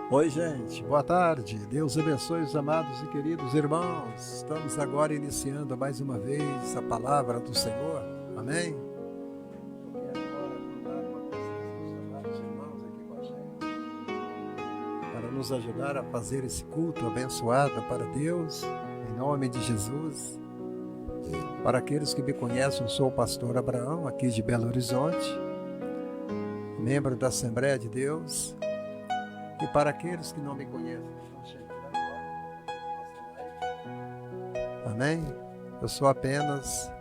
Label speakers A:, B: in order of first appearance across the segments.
A: Oi, gente, boa tarde. Deus abençoe os amados e queridos irmãos. Estamos agora iniciando mais uma vez a palavra do Senhor. Amém? Eu quero agora contar com a presença dos amados irmãos aqui com a gente, para nos ajudar a fazer esse culto abençoado para Deus, em nome de Jesus. Para aqueles que me conhecem, eu sou o pastor Abraão, aqui de Belo Horizonte, membro da Assembleia de Deus. E para aqueles que não me conhecem, estão chegando agora. Amém? Eu sou apenas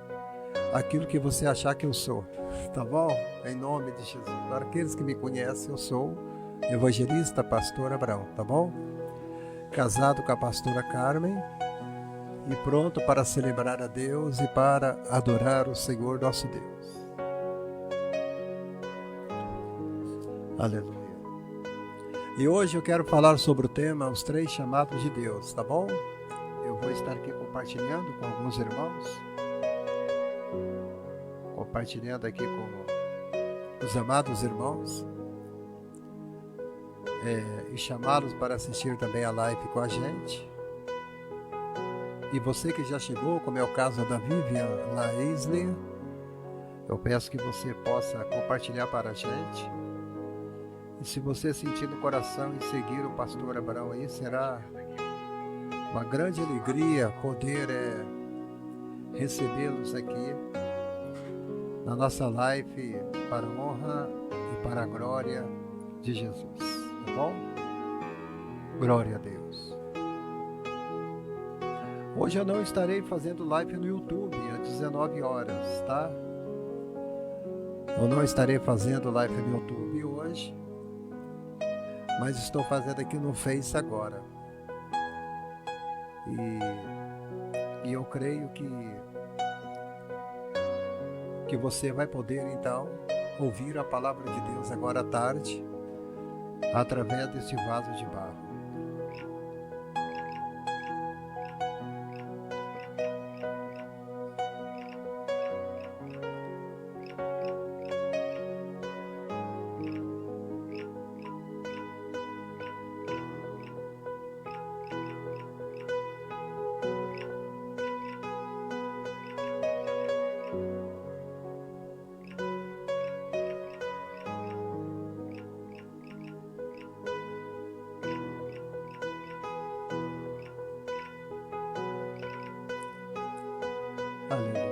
A: aquilo que você achar que eu sou, tá bom? Em nome de Jesus. Para aqueles que me conhecem, eu sou evangelista, pastor Abraão, tá bom? Casado com a pastora Carmen e pronto para celebrar a Deus e para adorar o Senhor nosso Deus. Aleluia. E hoje eu quero falar sobre o tema Os Três Chamados de Deus, tá bom? Eu vou estar aqui compartilhando com alguns irmãos, compartilhando aqui com os amados irmãos, e chamá-los para assistir também a live com a gente. E você que já chegou, como é o caso da Vivian Laisley, eu peço que você possa compartilhar para a gente. E se você sentir no coração em seguir o pastor Abraão aí, será uma grande alegria poder recebê-los aqui na nossa live para a honra e para a glória de Jesus, tá bom? Glória a Deus. Hoje eu não estarei fazendo live no YouTube às 19 horas, tá? Eu não estarei fazendo live no YouTube hoje, mas estou fazendo aqui no Face agora. E eu creio que você vai poder então ouvir a palavra de Deus agora à tarde através deste vaso de barro. Aleluia.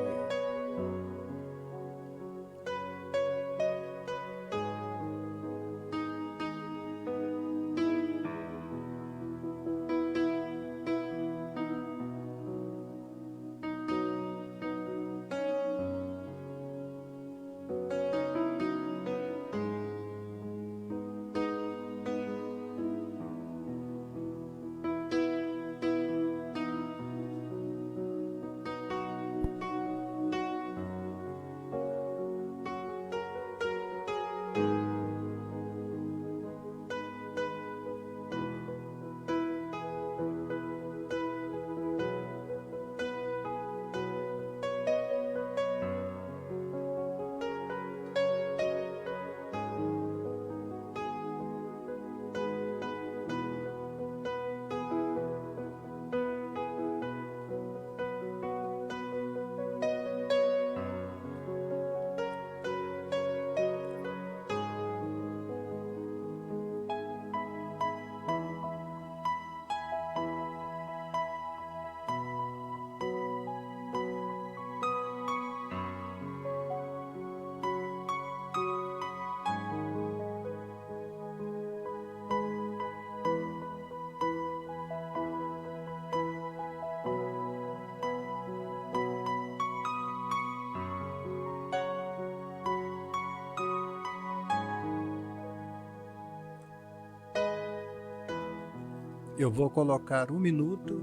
A: Eu vou colocar 1 minuto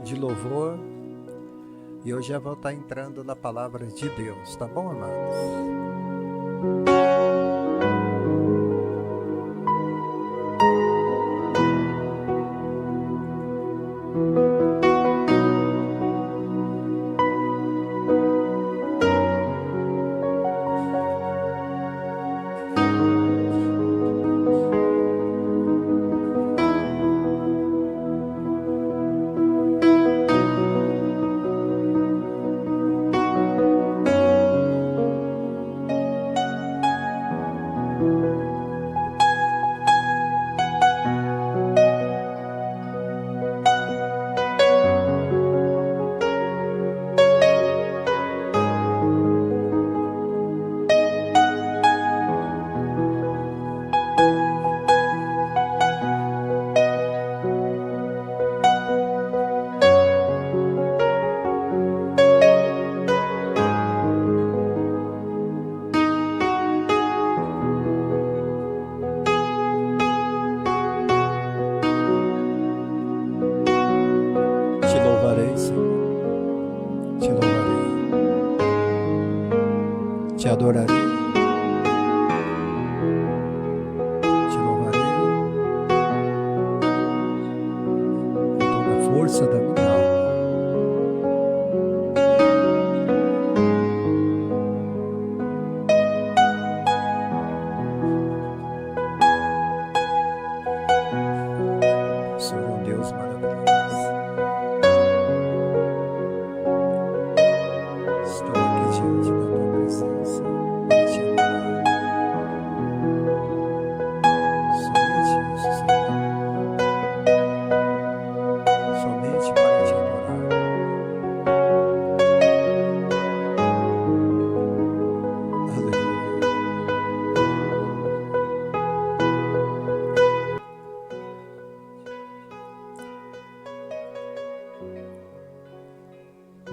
A: de louvor e eu já vou estar entrando na palavra de Deus, tá bom, amados?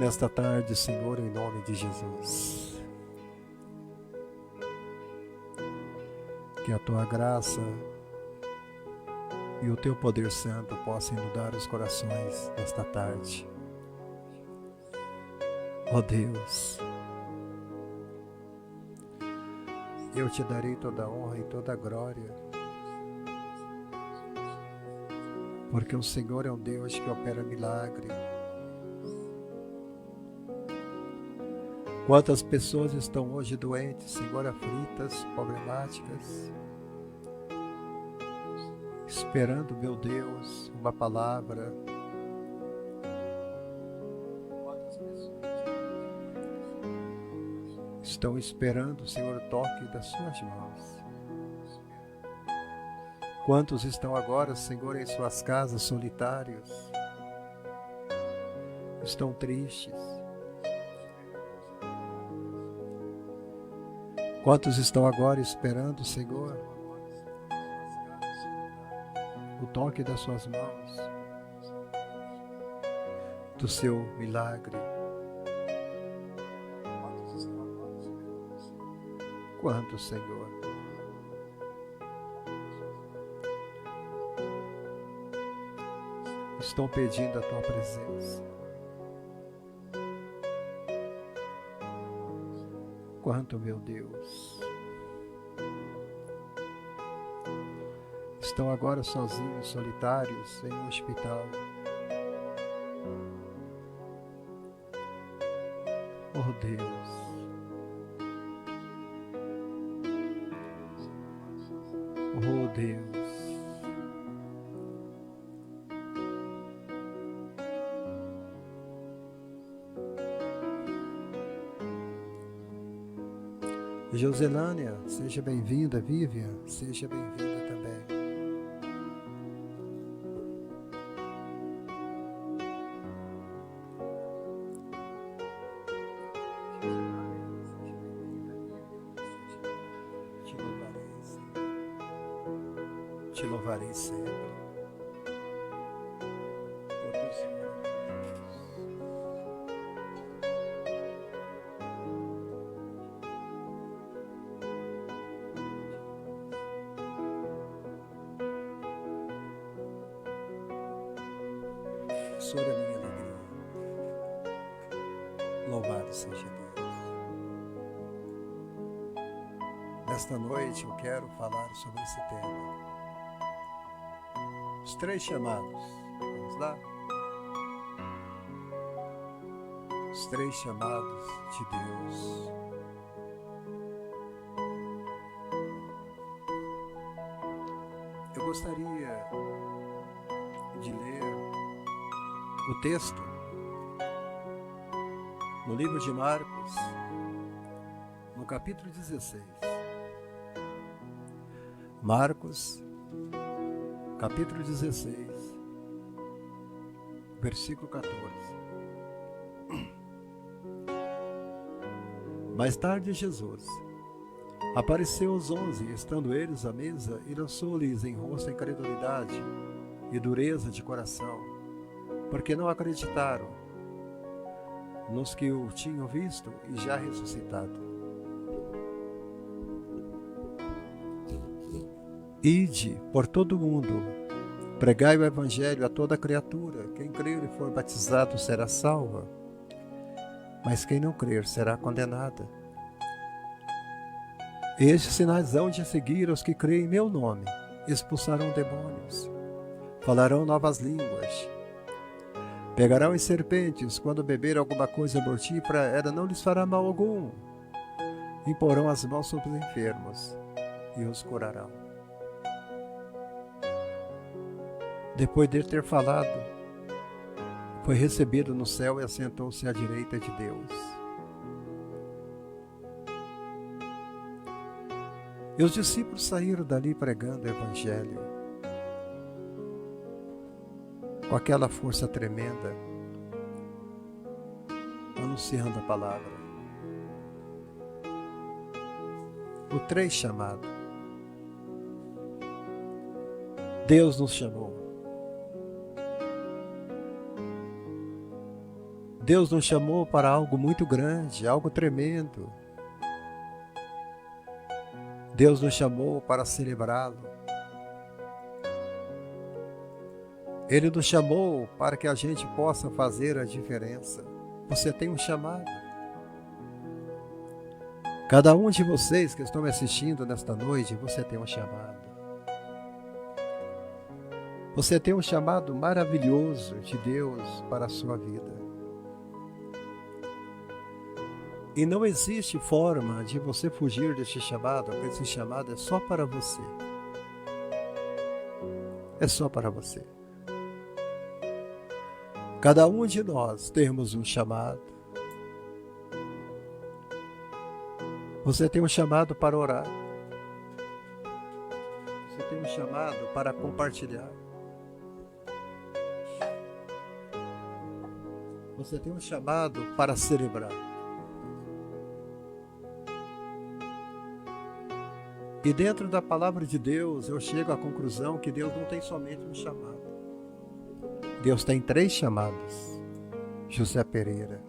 A: nesta tarde, Senhor, em nome de Jesus. Que a Tua graça e o Teu poder santo possam inundar os corações nesta tarde. Ó Deus, eu Te darei toda a honra e toda a glória, porque o Senhor é um Deus que opera milagre. Quantas pessoas estão hoje doentes, Senhor, aflitas, problemáticas, esperando, meu Deus, uma palavra. Quantas pessoas estão esperando, Senhor, o toque das Suas mãos. Quantos estão agora, Senhor, em suas casas solitários, estão tristes. Quantos estão agora esperando, Senhor, o toque das Suas mãos, do Seu milagre? Quantos, Senhor? Estão pedindo a Tua presença? Quanto, meu Deus, estão agora sozinhos, solitários, em um hospital. Oh Deus, oh Deus, Joselânia, seja bem-vinda. Vivian, seja bem-vinda também. Te louvarei sempre. O Senhor é minha alegria. Louvado seja Deus. Nesta noite eu quero falar sobre esse tema. Os 3 chamados. Vamos lá? Os 3 chamados de Deus. Eu gostaria de ler o texto no livro de Marcos, no capítulo 16. Marcos, capítulo 16, versículo 14. Mais tarde, Jesus apareceu aos 11, estando eles à mesa, e lançou-lhes em rosto a incredulidade e dureza de coração, porque não acreditaram nos que o tinham visto e já ressuscitado. Ide por todo o mundo, pregai o evangelho a toda criatura. Quem crer e for batizado será salvo, mas quem não crer será condenado. Estes sinais hão de seguir os que creem em meu nome: expulsarão demônios, falarão novas línguas, pegarão em serpentes, quando beber alguma coisa mortífera, ela não lhes fará mal algum. Imporão as mãos sobre os enfermos e os curarão. Depois de ter falado, foi recebido no céu e assentou-se à direita de Deus. E os discípulos saíram dali pregando o evangelho com aquela força tremenda, anunciando a palavra. O 3 chamado. Deus nos chamou. Deus nos chamou para algo muito grande, algo tremendo. Deus nos chamou para celebrá-lo. Ele nos chamou para que a gente possa fazer a diferença. Você tem um chamado. Cada um de vocês que estão me assistindo nesta noite, você tem um chamado. Você tem um chamado maravilhoso de Deus para a sua vida. E não existe forma de você fugir deste chamado, porque esse chamado é só para você. É só para você. Cada um de nós temos um chamado. Você tem um chamado para orar. Você tem um chamado para compartilhar. Você tem um chamado para celebrar. E dentro da palavra de Deus, eu chego à conclusão que Deus não tem somente um chamado. Deus tem 3 chamados. José Pereira.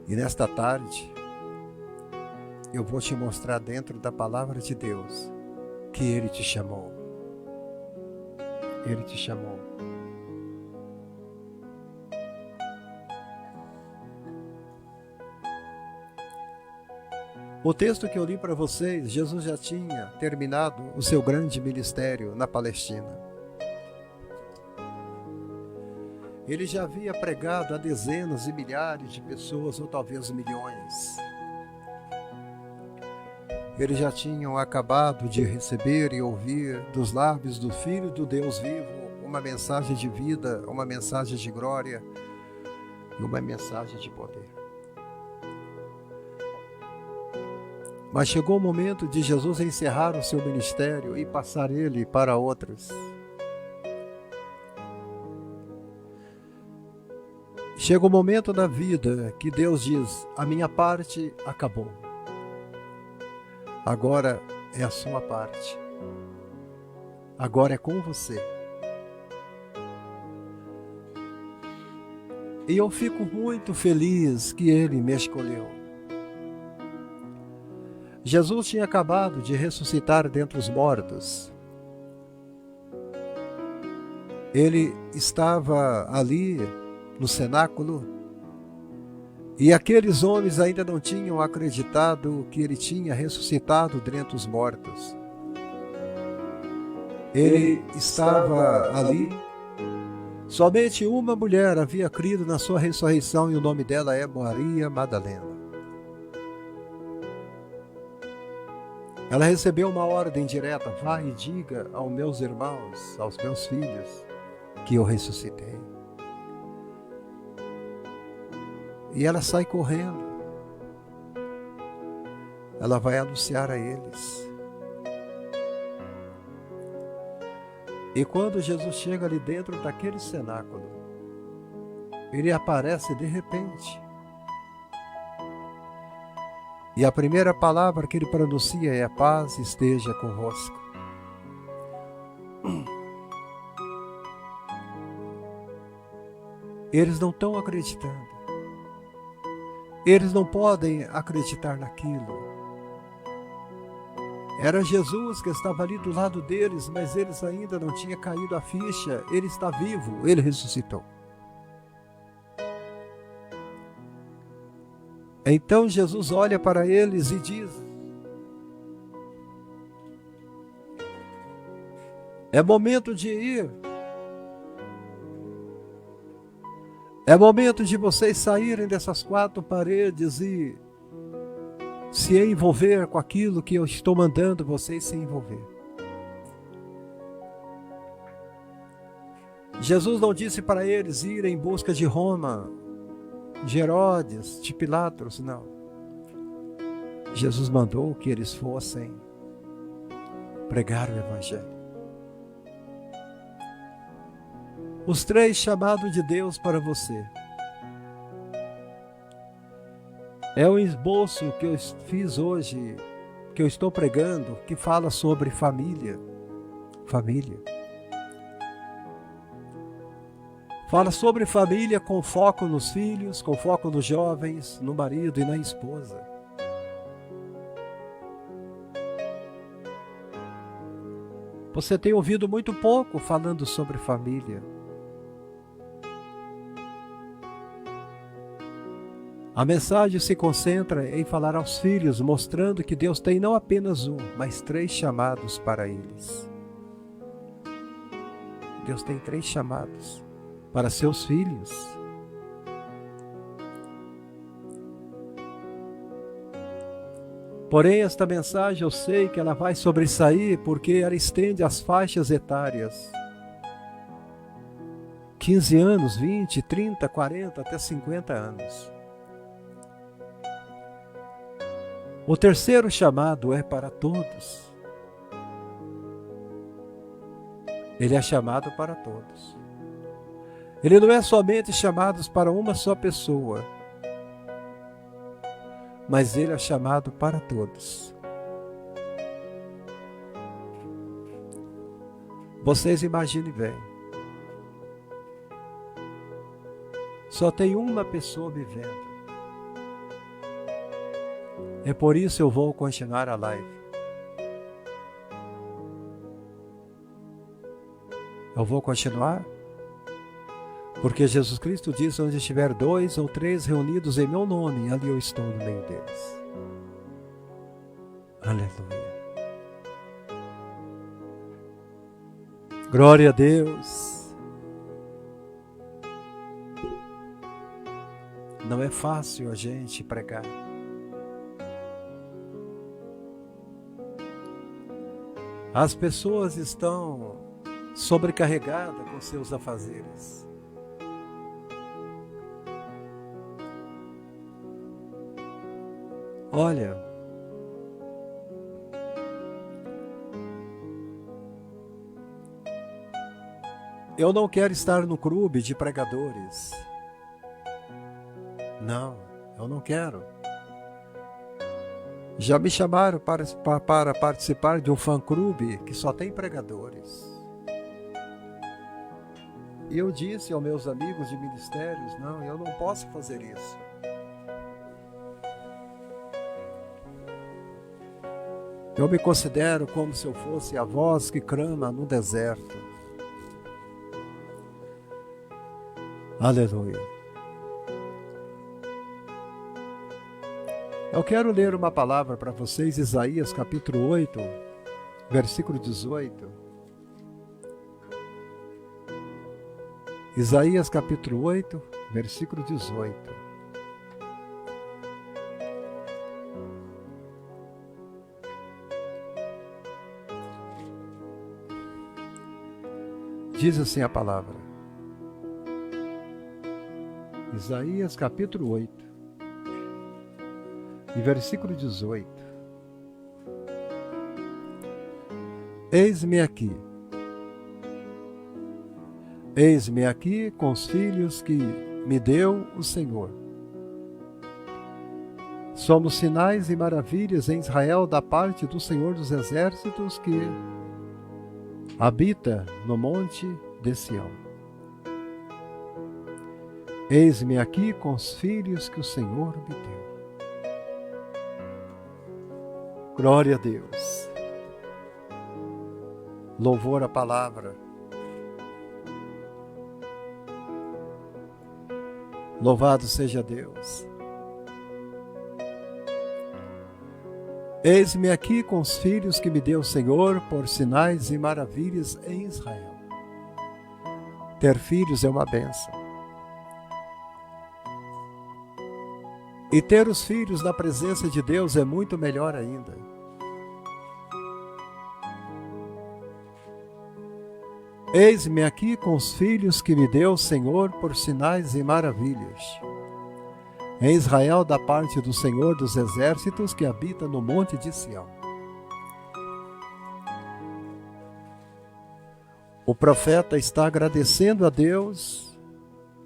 A: E nesta tarde, eu vou te mostrar dentro da palavra de Deus que Ele te chamou. Ele te chamou. O texto que eu li para vocês, Jesus já tinha terminado o seu grande ministério na Palestina. Ele já havia pregado a dezenas e milhares de pessoas, ou talvez milhões. Eles já tinham acabado de receber e ouvir dos lábios do Filho do Deus vivo uma mensagem de vida, uma mensagem de glória e uma mensagem de poder. Mas chegou o momento de Jesus encerrar o seu ministério e passar ele para outros. Chega o momento da vida que Deus diz: a minha parte acabou. Agora é a sua parte. Agora é com você. E eu fico muito feliz que Ele me escolheu. Jesus tinha acabado de ressuscitar dentre os mortos. Ele estava ali no cenáculo e aqueles homens ainda não tinham acreditado que ele tinha ressuscitado dentre os mortos. Ele estava ali. Somente uma mulher havia crido na sua ressurreição e o nome dela é Maria Madalena. Ela recebeu uma ordem direta: vai e diga aos meus irmãos, aos meus filhos, que eu ressuscitei. E ela sai correndo. Ela vai anunciar a eles. E quando Jesus chega ali dentro daquele cenáculo, ele aparece de repente. E a primeira palavra que ele pronuncia é: a paz esteja convosco. Eles não estão acreditando. Eles não podem acreditar naquilo. Era Jesus que estava ali do lado deles, mas eles ainda não tinham caído a ficha. Ele está vivo, ele ressuscitou. Então Jesus olha para eles e diz: é momento de ir. É momento de vocês saírem dessas 4 paredes e se envolver com aquilo que eu estou mandando vocês se envolver. Jesus não disse para eles irem em busca de Roma, de Herodes, de Pilatos, não. Jesus mandou que eles fossem pregar o Evangelho. Os 3 chamados de Deus para você. É um esboço que eu fiz hoje, que eu estou pregando, que fala sobre família. Família. Fala sobre família com foco nos filhos, com foco nos jovens, no marido e na esposa. Você tem ouvido muito pouco falando sobre família. A mensagem se concentra em falar aos filhos, mostrando que Deus tem não apenas um, mas 3 chamados para eles. Deus tem 3 chamados para seus filhos. Porém, esta mensagem eu sei que ela vai sobressair porque ela estende as faixas etárias. 15 anos, 20, 30, 40, até 50 anos. O terceiro chamado é para todos. Ele é chamado para todos. Ele não é somente chamado para uma só pessoa, mas ele é chamado para todos. Vocês imaginem bem. Só tem uma pessoa vivendo. É por isso eu vou continuar a live. Eu vou continuar? Porque Jesus Cristo diz, onde estiver 2 ou 3 reunidos em meu nome, ali eu estou no meio deles. Aleluia. Glória a Deus. Não é fácil a gente pregar. As pessoas estão sobrecarregadas com seus afazeres. Olha, eu não quero estar no clube de pregadores. Não, eu não quero. Já me chamaram para participar de um fã-clube que só tem pregadores. E eu disse aos meus amigos de ministérios, não, eu não posso fazer isso. Eu me considero como se eu fosse a voz que clama no deserto. Aleluia. Eu quero ler uma palavra para vocês, Isaías capítulo 8, versículo 18. Isaías capítulo 8, versículo 18. Diz assim a palavra. Isaías capítulo 8, e versículo 18. Eis-me aqui. Eis-me aqui com os filhos que me deu o Senhor. Somos sinais e maravilhas em Israel da parte do Senhor dos Exércitos que habita no monte de Sião. Eis-me aqui com os filhos que o Senhor me deu. Glória a Deus. Louvor à palavra. Louvado seja Deus. Eis-me aqui com os filhos que me deu o Senhor por sinais e maravilhas em Israel. Ter filhos é uma bênção. E ter os filhos na presença de Deus é muito melhor ainda. Eis-me aqui com os filhos que me deu o Senhor por sinais e maravilhas. Em Israel da parte do Senhor dos Exércitos que habita no monte de Sião. O profeta está agradecendo a Deus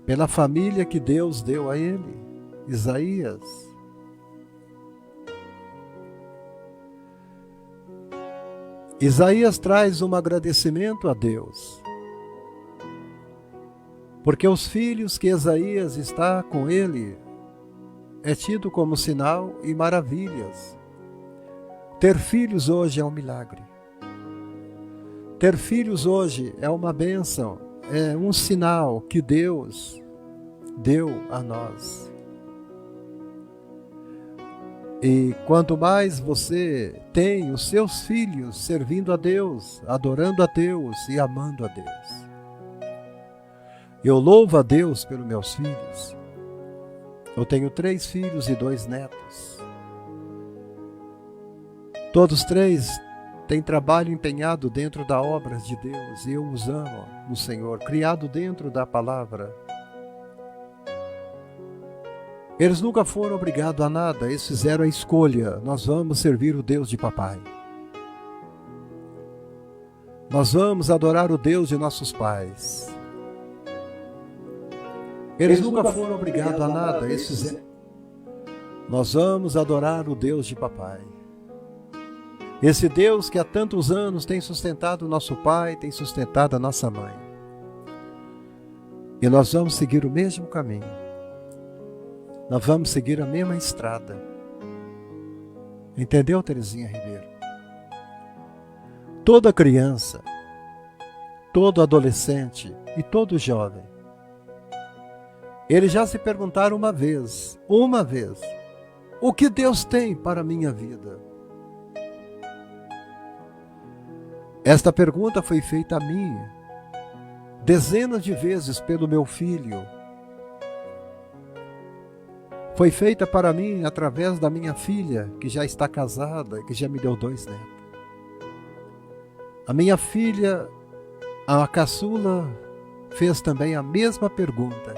A: pela família que Deus deu a ele, Isaías. Isaías traz um agradecimento a Deus. Porque os filhos que Isaías está com ele é tido como sinal e maravilhas. Ter filhos hoje é um milagre. Ter filhos hoje é uma bênção, é um sinal que Deus deu a nós. E quanto mais você tem os seus filhos servindo a Deus, adorando a Deus e amando a Deus. Eu louvo a Deus pelos meus filhos. Eu tenho 3 filhos e 2 netos. Todos 3 têm trabalho empenhado dentro da obra de Deus e eu os amo no Senhor, criado dentro da palavra. Eles nunca foram obrigados a nada, eles fizeram a escolha. Nós vamos servir o Deus de papai. Nós vamos adorar o Deus de nossos pais. Eles nunca foram obrigados a nada, eles fizeram. Nós vamos adorar o Deus de papai. Esse Deus que há tantos anos tem sustentado o nosso pai, tem sustentado a nossa mãe. E nós vamos seguir o mesmo caminho. Nós vamos seguir a mesma estrada. Entendeu, Terezinha Ribeiro? Toda criança, todo adolescente e todo jovem, eles já se perguntaram uma vez, o que Deus tem para a minha vida? Esta pergunta foi feita a mim dezenas de vezes pelo meu filho. Foi feita para mim através da minha filha, que já está casada e que já me deu 2 netos. A minha filha, a caçula, fez também a mesma pergunta.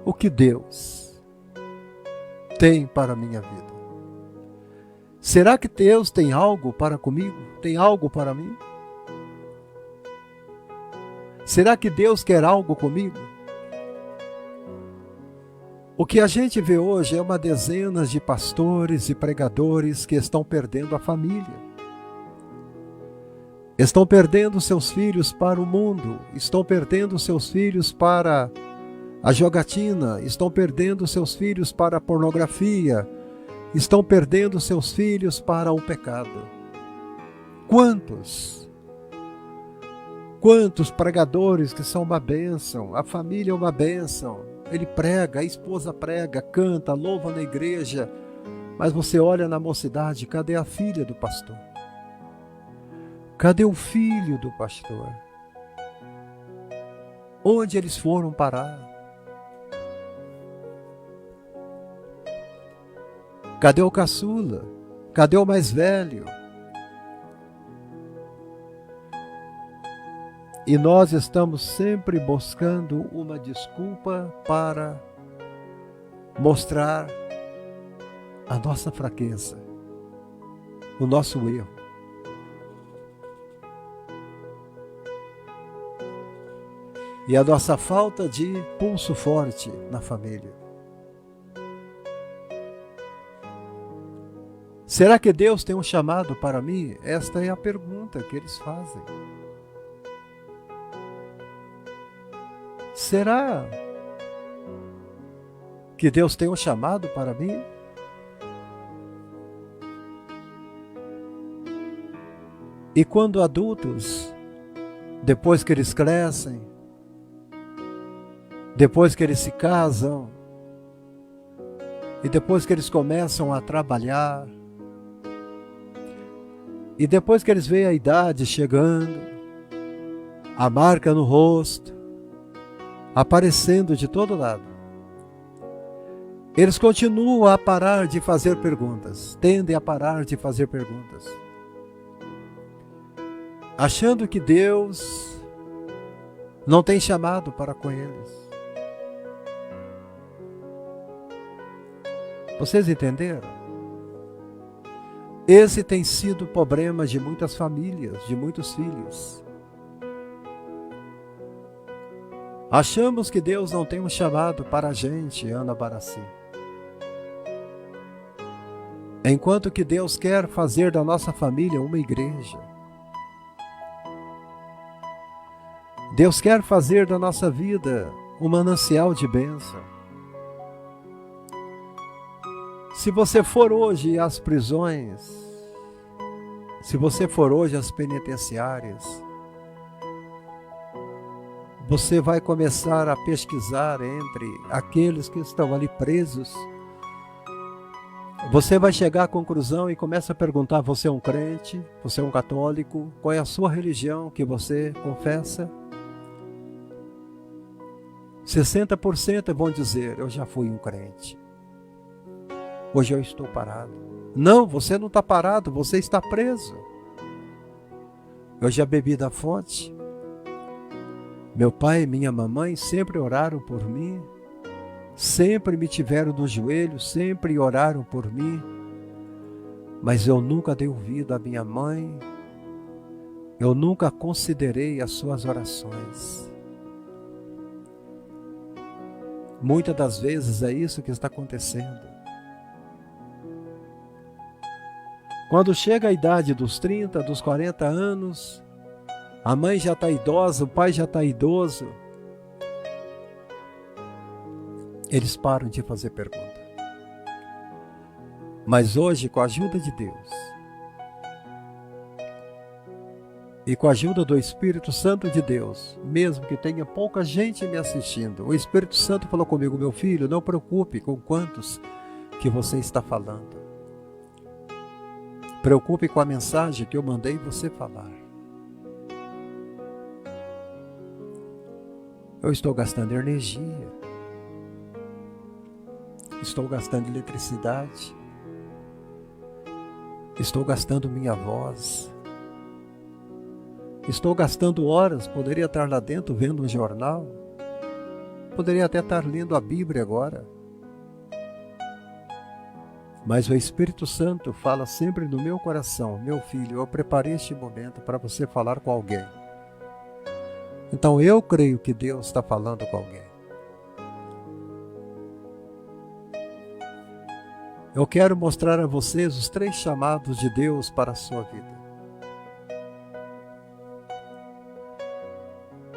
A: O que Deus tem para a minha vida? Será que Deus tem algo para comigo? Tem algo para mim? Será que Deus quer algo comigo? O que a gente vê hoje é uma dezena de pastores e pregadores que estão perdendo a família. Estão perdendo seus filhos para o mundo, estão perdendo seus filhos para a jogatina, estão perdendo seus filhos para a pornografia, estão perdendo seus filhos para o pecado. Quantos pregadores que são uma bênção, a família é uma bênção, ele prega, a esposa prega, canta, louva na igreja, mas você olha na mocidade, cadê a filha do pastor? Cadê o filho do pastor? Onde eles foram parar? Cadê o caçula? Cadê o mais velho? E nós estamos sempre buscando uma desculpa para mostrar a nossa fraqueza, o nosso erro. E a nossa falta de pulso forte na família. Será que Deus tem um chamado para mim? Esta é a pergunta que eles fazem. Será que Deus tem um chamado para mim? E quando adultos, depois que eles crescem, depois que eles se casam, e depois que eles começam a trabalhar, e depois que eles veem a idade chegando, a marca no rosto, aparecendo de todo lado, eles continuam a parar de fazer perguntas, tendem a parar de fazer perguntas, achando que Deus não tem chamado para com eles. Vocês entenderam? Esse tem sido o problema de muitas famílias, de muitos filhos. Achamos que Deus não tem um chamado para a gente, Ana Baraci. Enquanto que Deus quer fazer da nossa família uma igreja. Deus quer fazer da nossa vida um manancial de bênção. Se você for hoje às prisões, se você for hoje às penitenciárias, você vai começar a pesquisar entre aqueles que estão ali presos. Você vai chegar à conclusão e começa a perguntar: você é um crente? Você é um católico? Qual é a sua religião que você confessa? 60% vão dizer: eu já fui um crente. Hoje eu estou parado. Não, você não está parado, você está preso. Eu já bebi da fonte. Meu pai e minha mamãe sempre oraram por mim. Sempre me tiveram no joelho, sempre oraram por mim. Mas eu nunca dei ouvido à minha mãe. Eu nunca considerei as suas orações. Muitas das vezes é isso que está acontecendo. Quando chega a idade dos 30, dos 40 anos, a mãe já está idosa, o pai já está idoso, eles param de fazer pergunta. Mas hoje, com a ajuda de Deus e com a ajuda do Espírito Santo de Deus, mesmo que tenha pouca gente me assistindo, o Espírito Santo falou comigo: meu filho, não preocupe com quantos que você está falando. Preocupe com a mensagem que eu mandei você falar. Eu estou gastando energia. Estou gastando eletricidade. Estou gastando minha voz. Estou gastando horas. Poderia estar lá dentro vendo um jornal. Poderia até estar lendo a Bíblia agora. Mas o Espírito Santo fala sempre no meu coração: meu filho, eu preparei este momento para você falar com alguém. Então eu creio que Deus está falando com alguém. Eu quero mostrar a vocês os 3 chamados de Deus para a sua vida.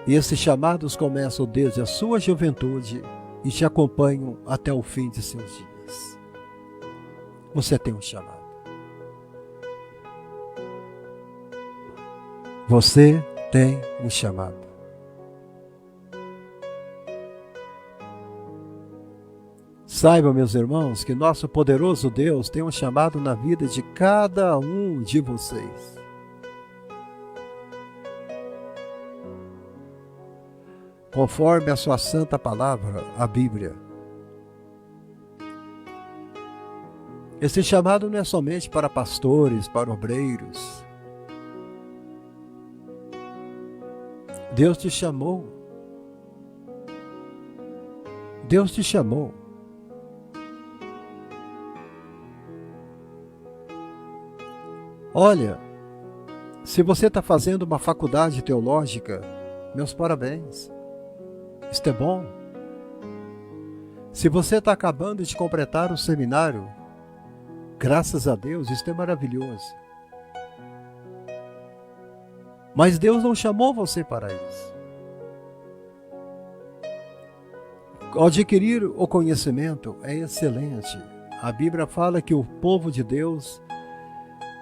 A: E esses chamados começam desde a sua juventude e te acompanham até o fim de seus dias. Você tem um chamado. Você tem um chamado. Saibam, meus irmãos, que nosso poderoso Deus tem um chamado na vida de cada um de vocês. Conforme a sua santa palavra, a Bíblia. Esse chamado não é somente para pastores, para obreiros. Deus te chamou. Deus te chamou. Olha, se você está fazendo uma faculdade teológica, meus parabéns. Isto é bom. Se você está acabando de completar o seminário, graças a Deus, isto é maravilhoso. Mas Deus não chamou você para isso. Adquirir o conhecimento é excelente. A Bíblia fala que o povo de Deus,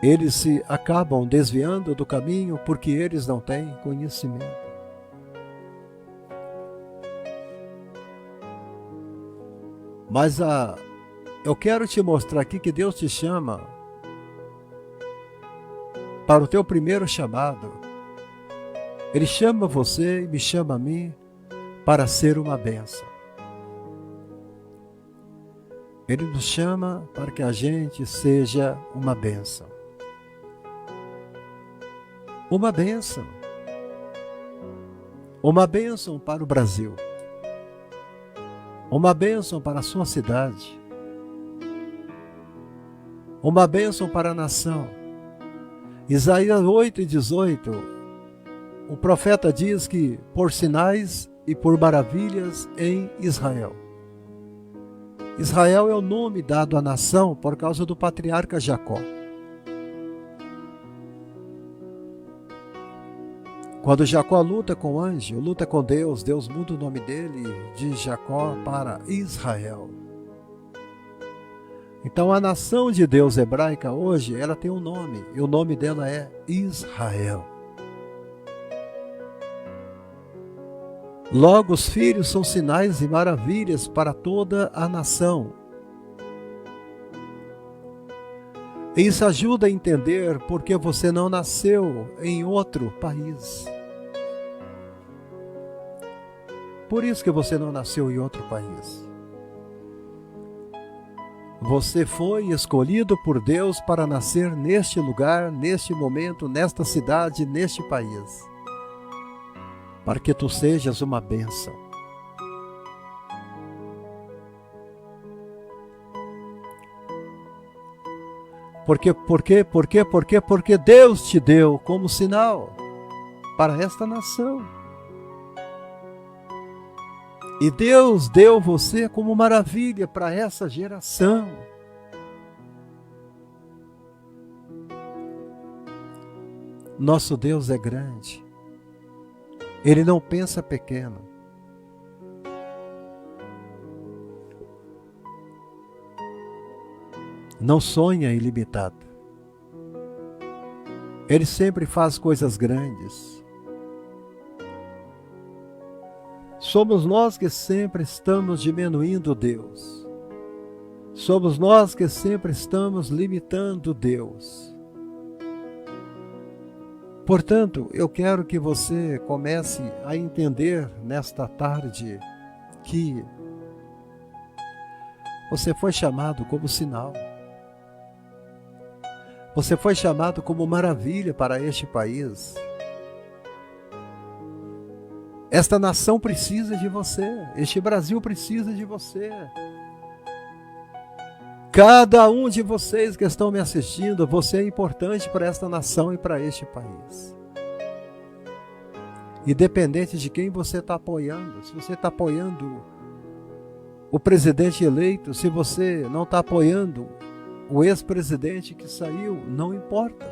A: eles se acabam desviando do caminho porque eles não têm conhecimento. Mas eu quero te mostrar aqui que Deus te chama para o teu primeiro chamado. Ele chama você e me chama a mim para ser uma bênção. Ele nos chama para que a gente seja uma bênção. Uma bênção. Uma bênção para o Brasil. Uma bênção para a sua cidade. Uma bênção para a nação. Isaías 8:18, o profeta diz que por sinais e por maravilhas em Israel. Israel é o nome dado à nação por causa do patriarca Jacó. Quando Jacó luta com o anjo, luta com Deus, Deus muda o nome dele de Jacó para Israel. Então a nação de Deus hebraica hoje, ela tem um nome, e o nome dela é Israel. Logo, os filhos são sinais e maravilhas para toda a nação. Isso ajuda a entender porque você não nasceu em outro país. Por isso que você não nasceu em outro país. Você foi escolhido por Deus para nascer neste lugar, neste momento, nesta cidade, neste país. Para que tu sejas uma bênção. Porque Deus te deu como sinal para esta nação. E Deus deu você como maravilha para essa geração. Nosso Deus é grande. Ele não pensa pequeno. Não sonha ilimitado. Ele sempre faz coisas grandes. Somos nós que sempre estamos diminuindo Deus. Somos nós que sempre estamos limitando Deus. Portanto, eu quero que você comece a entender nesta tarde que você foi chamado como sinal. Você foi chamado como maravilha para este país. Esta nação precisa de você. Este Brasil precisa de você. Cada um de vocês que estão me assistindo, você é importante para esta nação e para este país. Independente de quem você está apoiando, se você está apoiando o presidente eleito, se você não está apoiando o ex-presidente que saiu, não importa.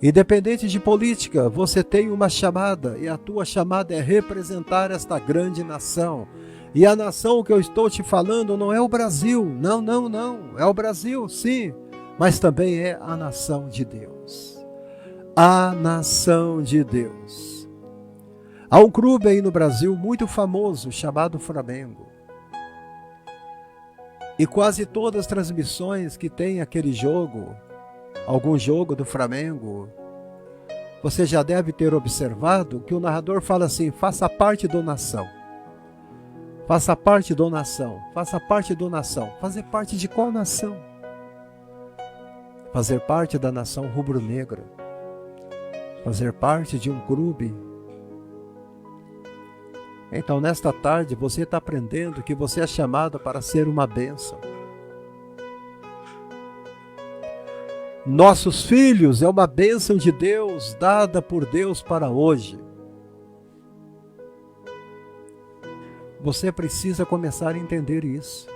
A: Independente de política, você tem uma chamada, e a tua chamada é representar esta grande nação. E a nação que eu estou te falando não é o Brasil, não. É o Brasil, sim, mas também é a nação de Deus. A nação de Deus. Há um clube aí no Brasil muito famoso chamado Flamengo. E quase todas as transmissões que tem aquele jogo, algum jogo do Flamengo, você já deve ter observado que o narrador fala assim: faça parte da nação. Faça parte da nação. Faça parte da nação. Fazer parte de qual nação? Fazer parte da nação rubro-negra. Fazer parte de um clube. Então, nesta tarde, você está aprendendo que você é chamado para ser uma bênção. Nossos filhos é uma bênção de Deus, dada por Deus para hoje. Você precisa começar a entender isso.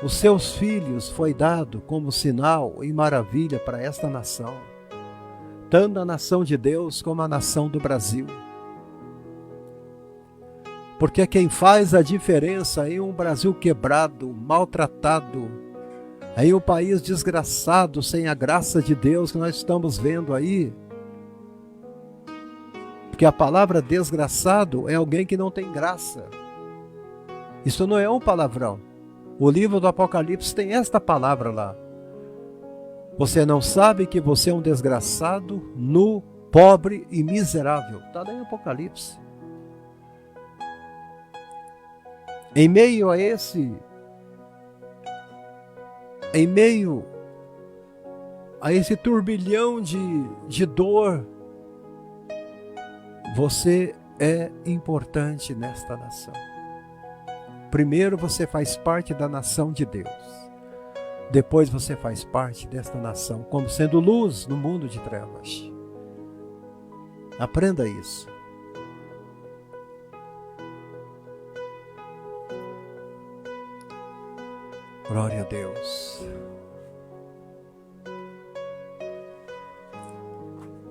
A: Os seus filhos foi dado como sinal e maravilha para esta nação, tanto a nação de Deus como a nação do Brasil. Porque quem faz a diferença em um Brasil quebrado, maltratado, em um país desgraçado, sem a graça de Deus que nós estamos vendo aí, porque a palavra desgraçado é alguém que não tem graça. Isso não é um palavrão. O livro do Apocalipse tem esta palavra lá. Você não sabe que você é um desgraçado, nu, pobre e miserável. Está lá em Apocalipse. Em meio a esse turbilhão de dor, você é importante nesta nação. Primeiro você faz parte da nação de Deus. Depois você faz parte desta nação, como sendo luz no mundo de trevas. Aprenda isso. Glória a Deus.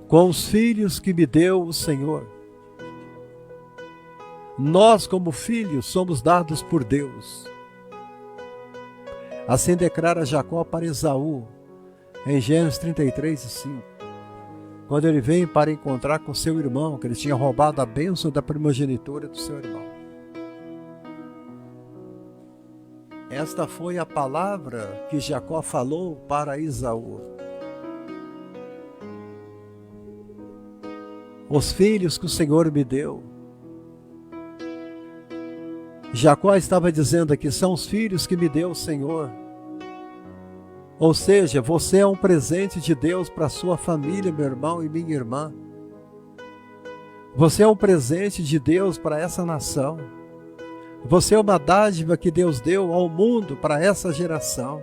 A: com os filhos que me deu o Senhor. Nós, como filhos, somos dados por Deus. Assim declara Jacó para Esaú, em Gênesis 33:5, quando ele vem para encontrar com seu irmão, que ele tinha roubado a bênção da primogenitura do seu irmão. Esta foi a palavra que Jacó falou para Esaú. Os filhos que o Senhor me deu. Jacó estava dizendo aqui, são os filhos que me deu o Senhor. Ou seja, você é um presente de Deus para a sua família, meu irmão e minha irmã. Você é um presente de Deus para essa nação. Você é uma dádiva que Deus deu ao mundo para essa geração.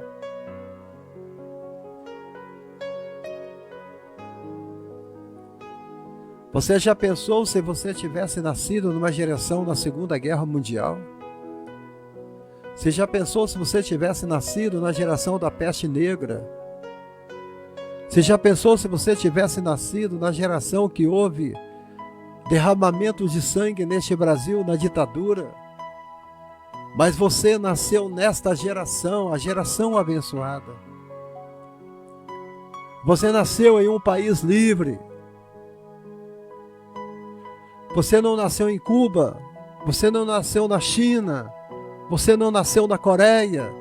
A: Você já pensou se você tivesse nascido numa geração na Segunda Guerra Mundial? Você já pensou se você tivesse nascido na geração da peste negra? Você já pensou se você tivesse nascido na geração que houve derramamento de sangue neste Brasil, na ditadura? Mas você nasceu nesta geração, a geração abençoada. Você nasceu em um país livre. Você não nasceu em Cuba, você não nasceu na China, você não nasceu na Coreia,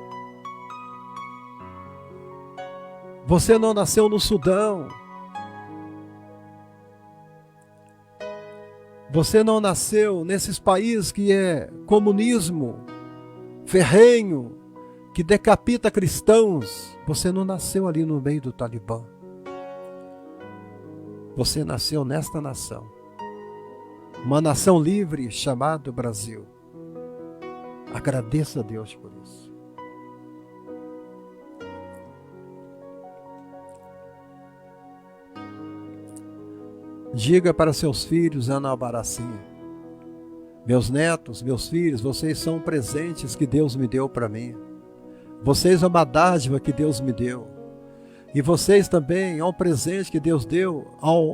A: você não nasceu no Sudão, você não nasceu nesses países que é comunismo ferrenho, que decapita cristãos. Você não nasceu ali no meio do Talibã. Você nasceu nesta nação. Uma nação livre chamada Brasil. Agradeça a Deus por isso. Diga para seus filhos, Ana Albaracinha, meus netos, meus filhos, vocês são presentes que Deus me deu para mim. Vocês são uma dádiva que Deus me deu. E vocês também é um presente que Deus deu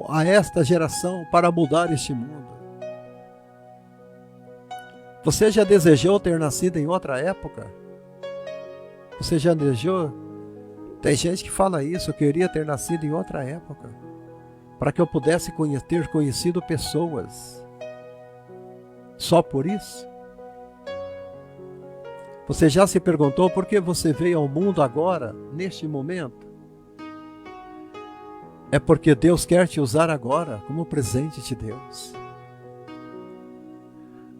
A: a esta geração para mudar este mundo. Você já desejou ter nascido em outra época? Você já desejou? Tem gente que fala isso, eu queria ter nascido em outra época, para que eu pudesse ter conhecido pessoas. Só por isso? Você já se perguntou por que você veio ao mundo agora, neste momento? É porque Deus quer te usar agora como presente de Deus.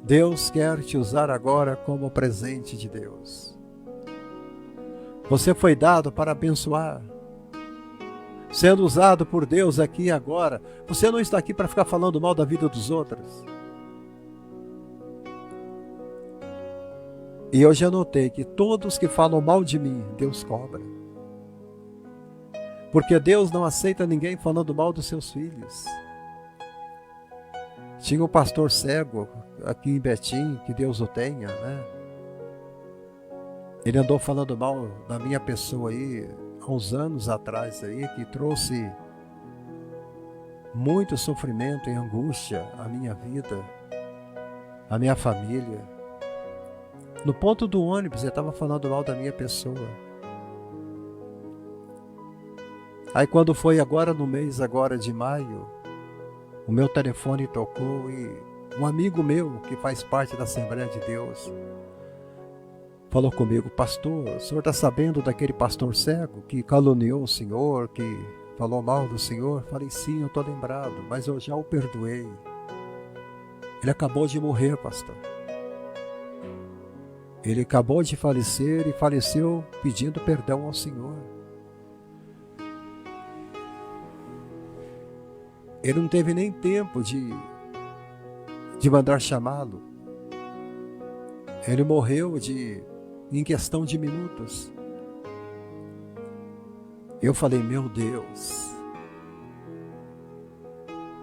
A: Deus quer te usar agora como presente de Deus. Você foi dado para abençoar. Sendo usado por Deus aqui e agora. Você não está aqui para ficar falando mal da vida dos outros. E eu já notei que todos que falam mal de mim, Deus cobra. Porque Deus não aceita ninguém falando mal dos seus filhos. Tinha um pastor cego aqui em Betim, que Deus o tenha, né? Ele andou falando mal da minha pessoa aí, há uns anos atrás aí, que trouxe muito sofrimento e angústia à minha vida, à minha família. No ponto do ônibus, ele estava falando mal da minha pessoa. Aí quando foi agora no mês agora de maio, o meu telefone tocou e um amigo meu, que faz parte da Assembleia de Deus, falou comigo: pastor, o senhor está sabendo daquele pastor cego que caluniou o senhor, que falou mal do senhor? Falei: sim, eu estou lembrado, mas eu já o perdoei. Ele acabou de morrer, pastor. Ele acabou de falecer e faleceu pedindo perdão ao Senhor. Ele não teve nem tempo de mandar chamá-lo. Ele morreu em questão de minutos. Eu falei: meu Deus,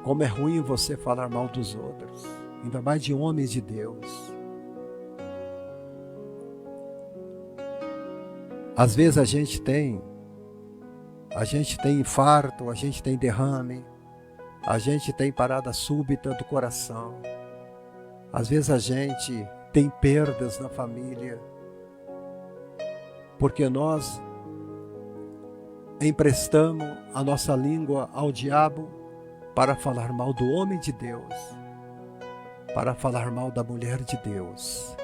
A: como é ruim você falar mal dos outros, ainda mais de homens de Deus. Às vezes a gente tem infarto, a gente tem derrame, A gente tem parada súbita do coração. Às vezes a gente tem perdas na família, porque nós emprestamos a nossa língua ao diabo para falar mal do homem de Deus, para falar mal da mulher de Deus.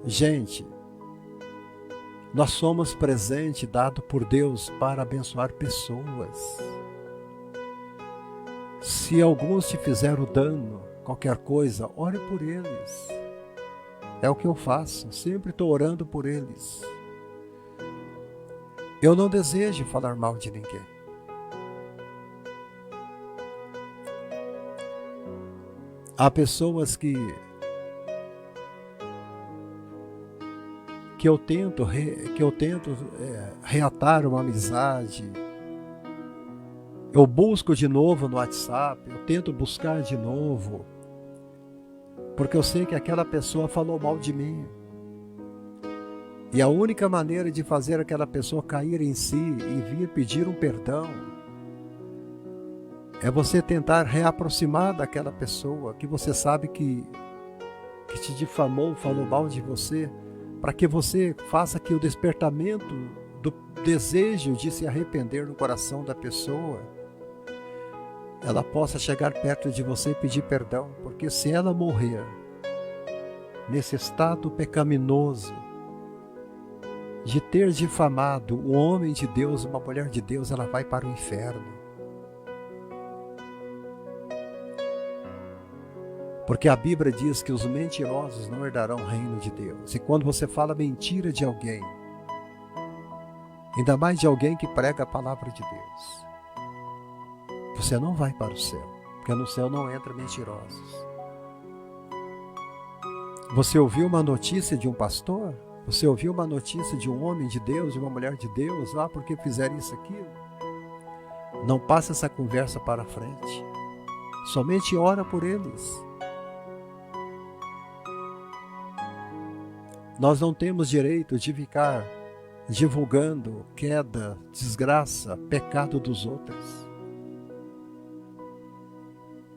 A: Gente, nós somos presente dado por Deus para abençoar pessoas. Se alguns te fizeram dano, qualquer coisa, ore por eles. É o que eu faço, sempre estou orando por eles. Eu não desejo falar mal de ninguém. Há pessoas que eu tento reatar uma amizade. Eu busco de novo no WhatsApp, eu tento buscar de novo, porque eu sei que aquela pessoa falou mal de mim. E a única maneira de fazer aquela pessoa cair em si e vir pedir um perdão é você tentar reaproximar daquela pessoa que você sabe que te difamou, falou mal de você, para que você faça que o despertamento do desejo de se arrepender no coração da pessoa, ela possa chegar perto de você e pedir perdão, porque se ela morrer nesse estado pecaminoso de ter difamado um homem de Deus, uma mulher de Deus, ela vai para o inferno. Porque a Bíblia diz que os mentirosos não herdarão o reino de Deus. E quando você fala mentira de alguém, ainda mais de alguém que prega a palavra de Deus, você não vai para o céu, porque no céu não entra mentirosos. Você ouviu uma notícia de um pastor? Você ouviu uma notícia de um homem de Deus, de uma mulher de Deus, porque fizeram isso aqui? Não passa essa conversa para frente. Somente ora por eles. Nós não temos direito de ficar divulgando queda, desgraça, pecado dos outros.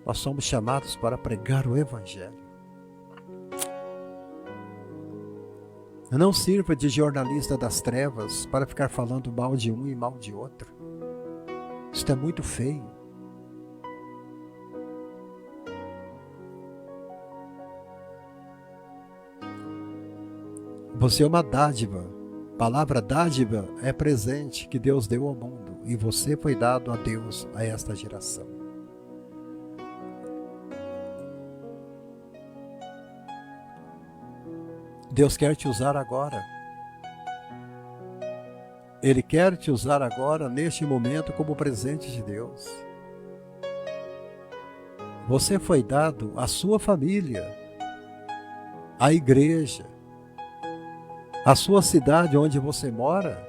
A: Nós somos chamados para pregar o Evangelho. Não sirva de jornalista das trevas para ficar falando mal de um e mal de outro. Isso é muito feio. Você é uma dádiva. A palavra dádiva é presente que Deus deu ao mundo. E você foi dado a Deus, a esta geração. Deus quer te usar agora. Ele quer te usar agora, neste momento, como presente de Deus. Você foi dado à sua família, à igreja, a sua cidade onde você mora.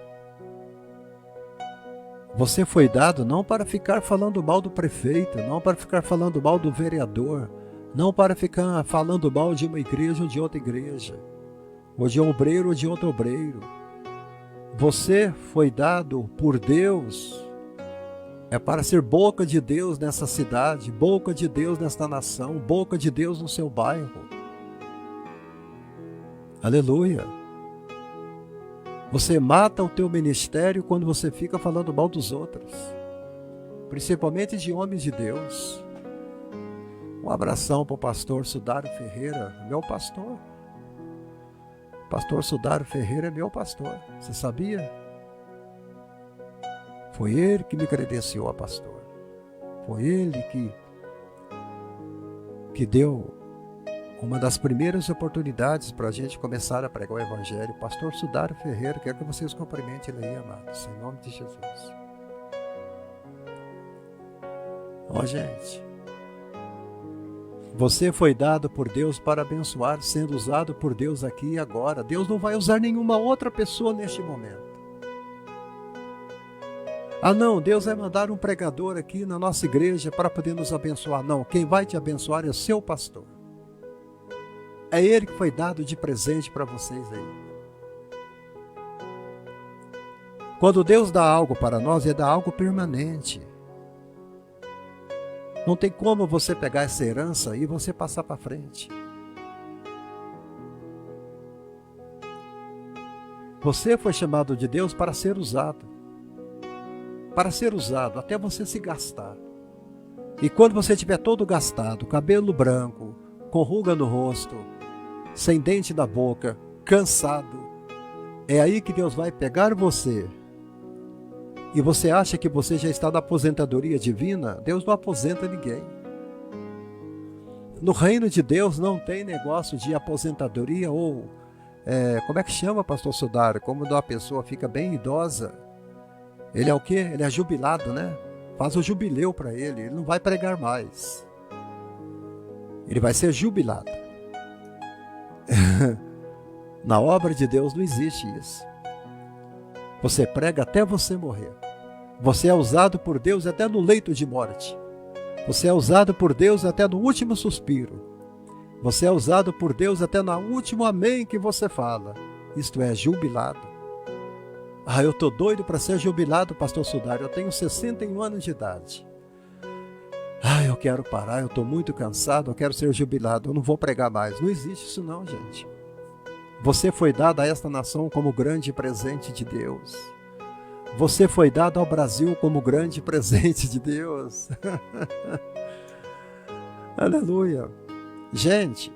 A: Você foi dado não para ficar falando mal do prefeito, não para ficar falando mal do vereador, não para ficar falando mal de uma igreja ou de outra igreja, ou de um obreiro ou de outro obreiro. Você foi dado por Deus, para ser boca de Deus nessa cidade, boca de Deus nesta nação, boca de Deus no seu bairro. Aleluia! Você mata o teu ministério quando você fica falando mal dos outros, principalmente de homens de Deus. Um abração para o pastor Sudário Ferreira, meu pastor. Pastor Sudário Ferreira é meu pastor, você sabia? Foi ele que me credenciou a pastor. Foi ele que deu uma das primeiras oportunidades para a gente começar a pregar o Evangelho. Pastor Sudário Ferreira, quero que vocês cumprimentem ele aí, amados, em nome de Jesus. Gente, você foi dado por Deus para abençoar, sendo usado por Deus aqui e agora. Deus não vai usar nenhuma outra pessoa neste momento. Não, Deus vai mandar um pregador aqui na nossa igreja para poder nos abençoar. Não, quem vai te abençoar é o seu pastor. É ele que foi dado de presente para vocês aí. Quando Deus dá algo para nós, Ele dá algo permanente. Não tem como você pegar essa herança e você passar para frente. Você foi chamado de Deus para ser usado. Para ser usado, até você se gastar. E quando você estiver todo gastado, cabelo branco, com ruga no rosto, sem dente na boca, cansado, é aí que Deus vai pegar você. E você acha que você já está na aposentadoria divina? Deus não aposenta ninguém. No reino de Deus não tem negócio de aposentadoria ou... como é que chama, pastor Sudário? Como uma pessoa fica bem idosa, ele é o quê? Ele é jubilado, né? Faz o jubileu para ele não vai pregar mais. Ele vai ser jubilado. Na obra de Deus não existe isso. Você prega até você morrer. Você é usado por Deus até no leito de morte. Você é usado por Deus até no último suspiro. Você é usado por Deus até no último amém que você fala. Isto é, jubilado. Eu estou doido para ser jubilado, pastor Sudário. Eu tenho 61 anos de idade. Eu quero parar, eu estou muito cansado, eu quero ser jubilado. Eu não vou pregar mais. Não existe isso não, gente. Você foi dado a esta nação como grande presente de Deus. Você foi dado ao Brasil como grande presente de Deus. Aleluia. Gente,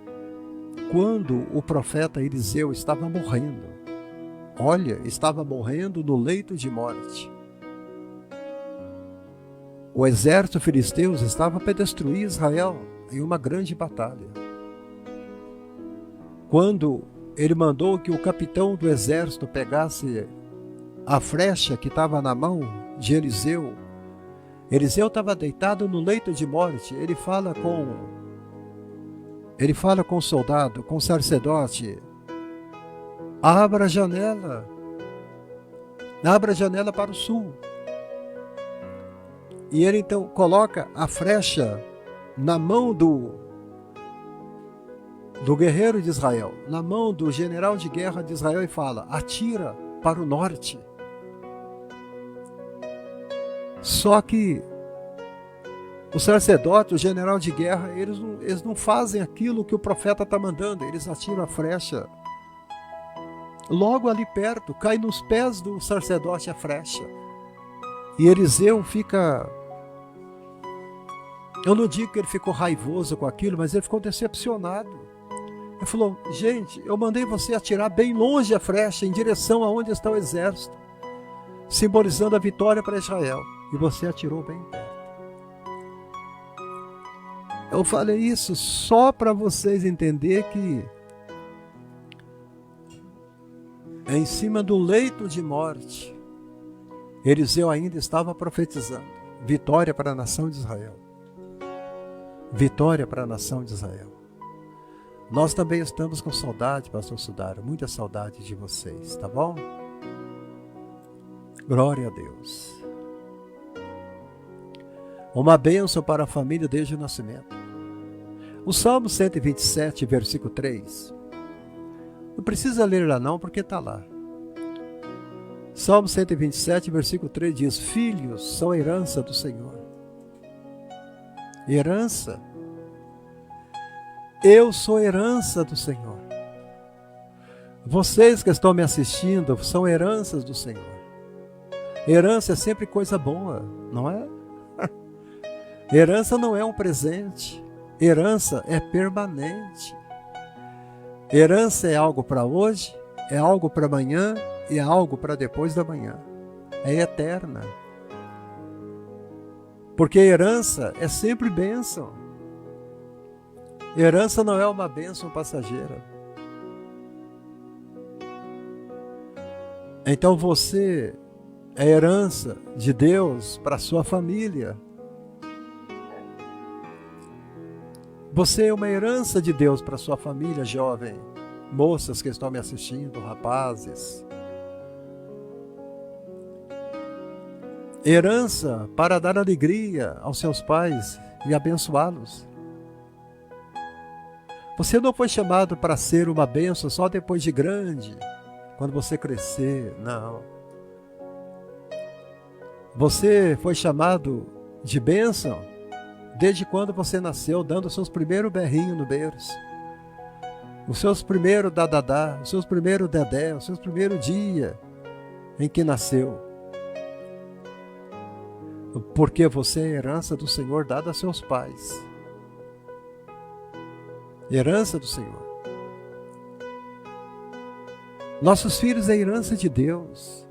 A: quando o profeta Eliseu estava morrendo, estava morrendo no leito de morte. O exército filisteu estava para destruir Israel em uma grande batalha. Quando ele mandou que o capitão do exército pegasse a flecha que estava na mão de Eliseu, Eliseu estava deitado no leito de morte. Ele fala com o soldado, com o sacerdote: abra a janela para o sul. E ele então coloca a flecha na mão do guerreiro de Israel, na mão do general de guerra de Israel, e fala: atira para o norte. Só que o sacerdote, o general de guerra, eles não fazem aquilo que o profeta está mandando. Eles atiram a flecha logo ali perto, cai nos pés do sacerdote a flecha. E Eliseu fica... Eu não digo que ele ficou raivoso com aquilo, mas ele ficou decepcionado. Ele falou: gente, eu mandei você atirar bem longe a flecha, em direção aonde está o exército, simbolizando a vitória para Israel, e você atirou bem perto. Eu falei isso só para vocês entenderem que em cima do leito de morte, Eliseu ainda estava profetizando vitória para a nação de Israel. Vitória para a nação de Israel. Nós também estamos com saudade, pastor Sudário, muita saudade de vocês, tá bom? Glória a Deus. Uma bênção para a família desde o nascimento. O Salmo 127, versículo 3. Não precisa ler lá não, porque está lá. Salmo 127, versículo 3 diz: filhos são herança do Senhor. Herança. Eu sou herança do Senhor. Vocês que estão me assistindo são heranças do Senhor. Herança é sempre coisa boa, não é? Herança não é um presente. Herança é permanente. Herança é algo para hoje, é algo para amanhã e é algo para depois da manhã. É eterna. Porque herança é sempre bênção. Herança não é uma bênção passageira. Então você é herança de Deus para a sua família. Você é uma herança de Deus para a sua família, jovem, moças que estão me assistindo, rapazes. Herança para dar alegria aos seus pais e abençoá-los. Você não foi chamado para ser uma bênção só depois de grande, quando você crescer, não. Você foi chamado de bênção desde quando você nasceu, dando os seus primeiros berrinhos no berço. Os seus primeiros dadadá, os seus primeiros dedé, os seus primeiros dias em que nasceu. Porque você é herança do Senhor dada a seus pais. Herança do Senhor. Nossos filhos é herança de Deus.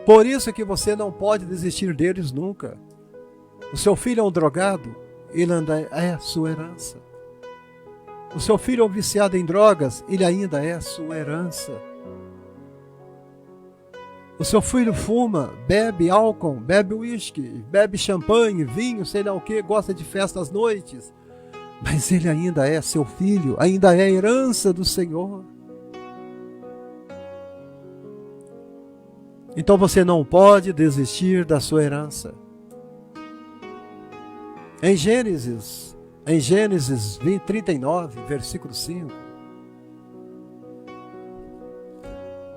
A: Por isso que você não pode desistir deles nunca. O seu filho é um drogado, ele ainda é a sua herança. O seu filho é um viciado em drogas, ele ainda é a sua herança. O seu filho fuma, bebe álcool, bebe uísque, bebe champanhe, vinho, sei lá o que, gosta de festa às noites. Mas ele ainda é seu filho, ainda é herança do Senhor. Então você não pode desistir da sua herança. Em Gênesis 39, versículo 5.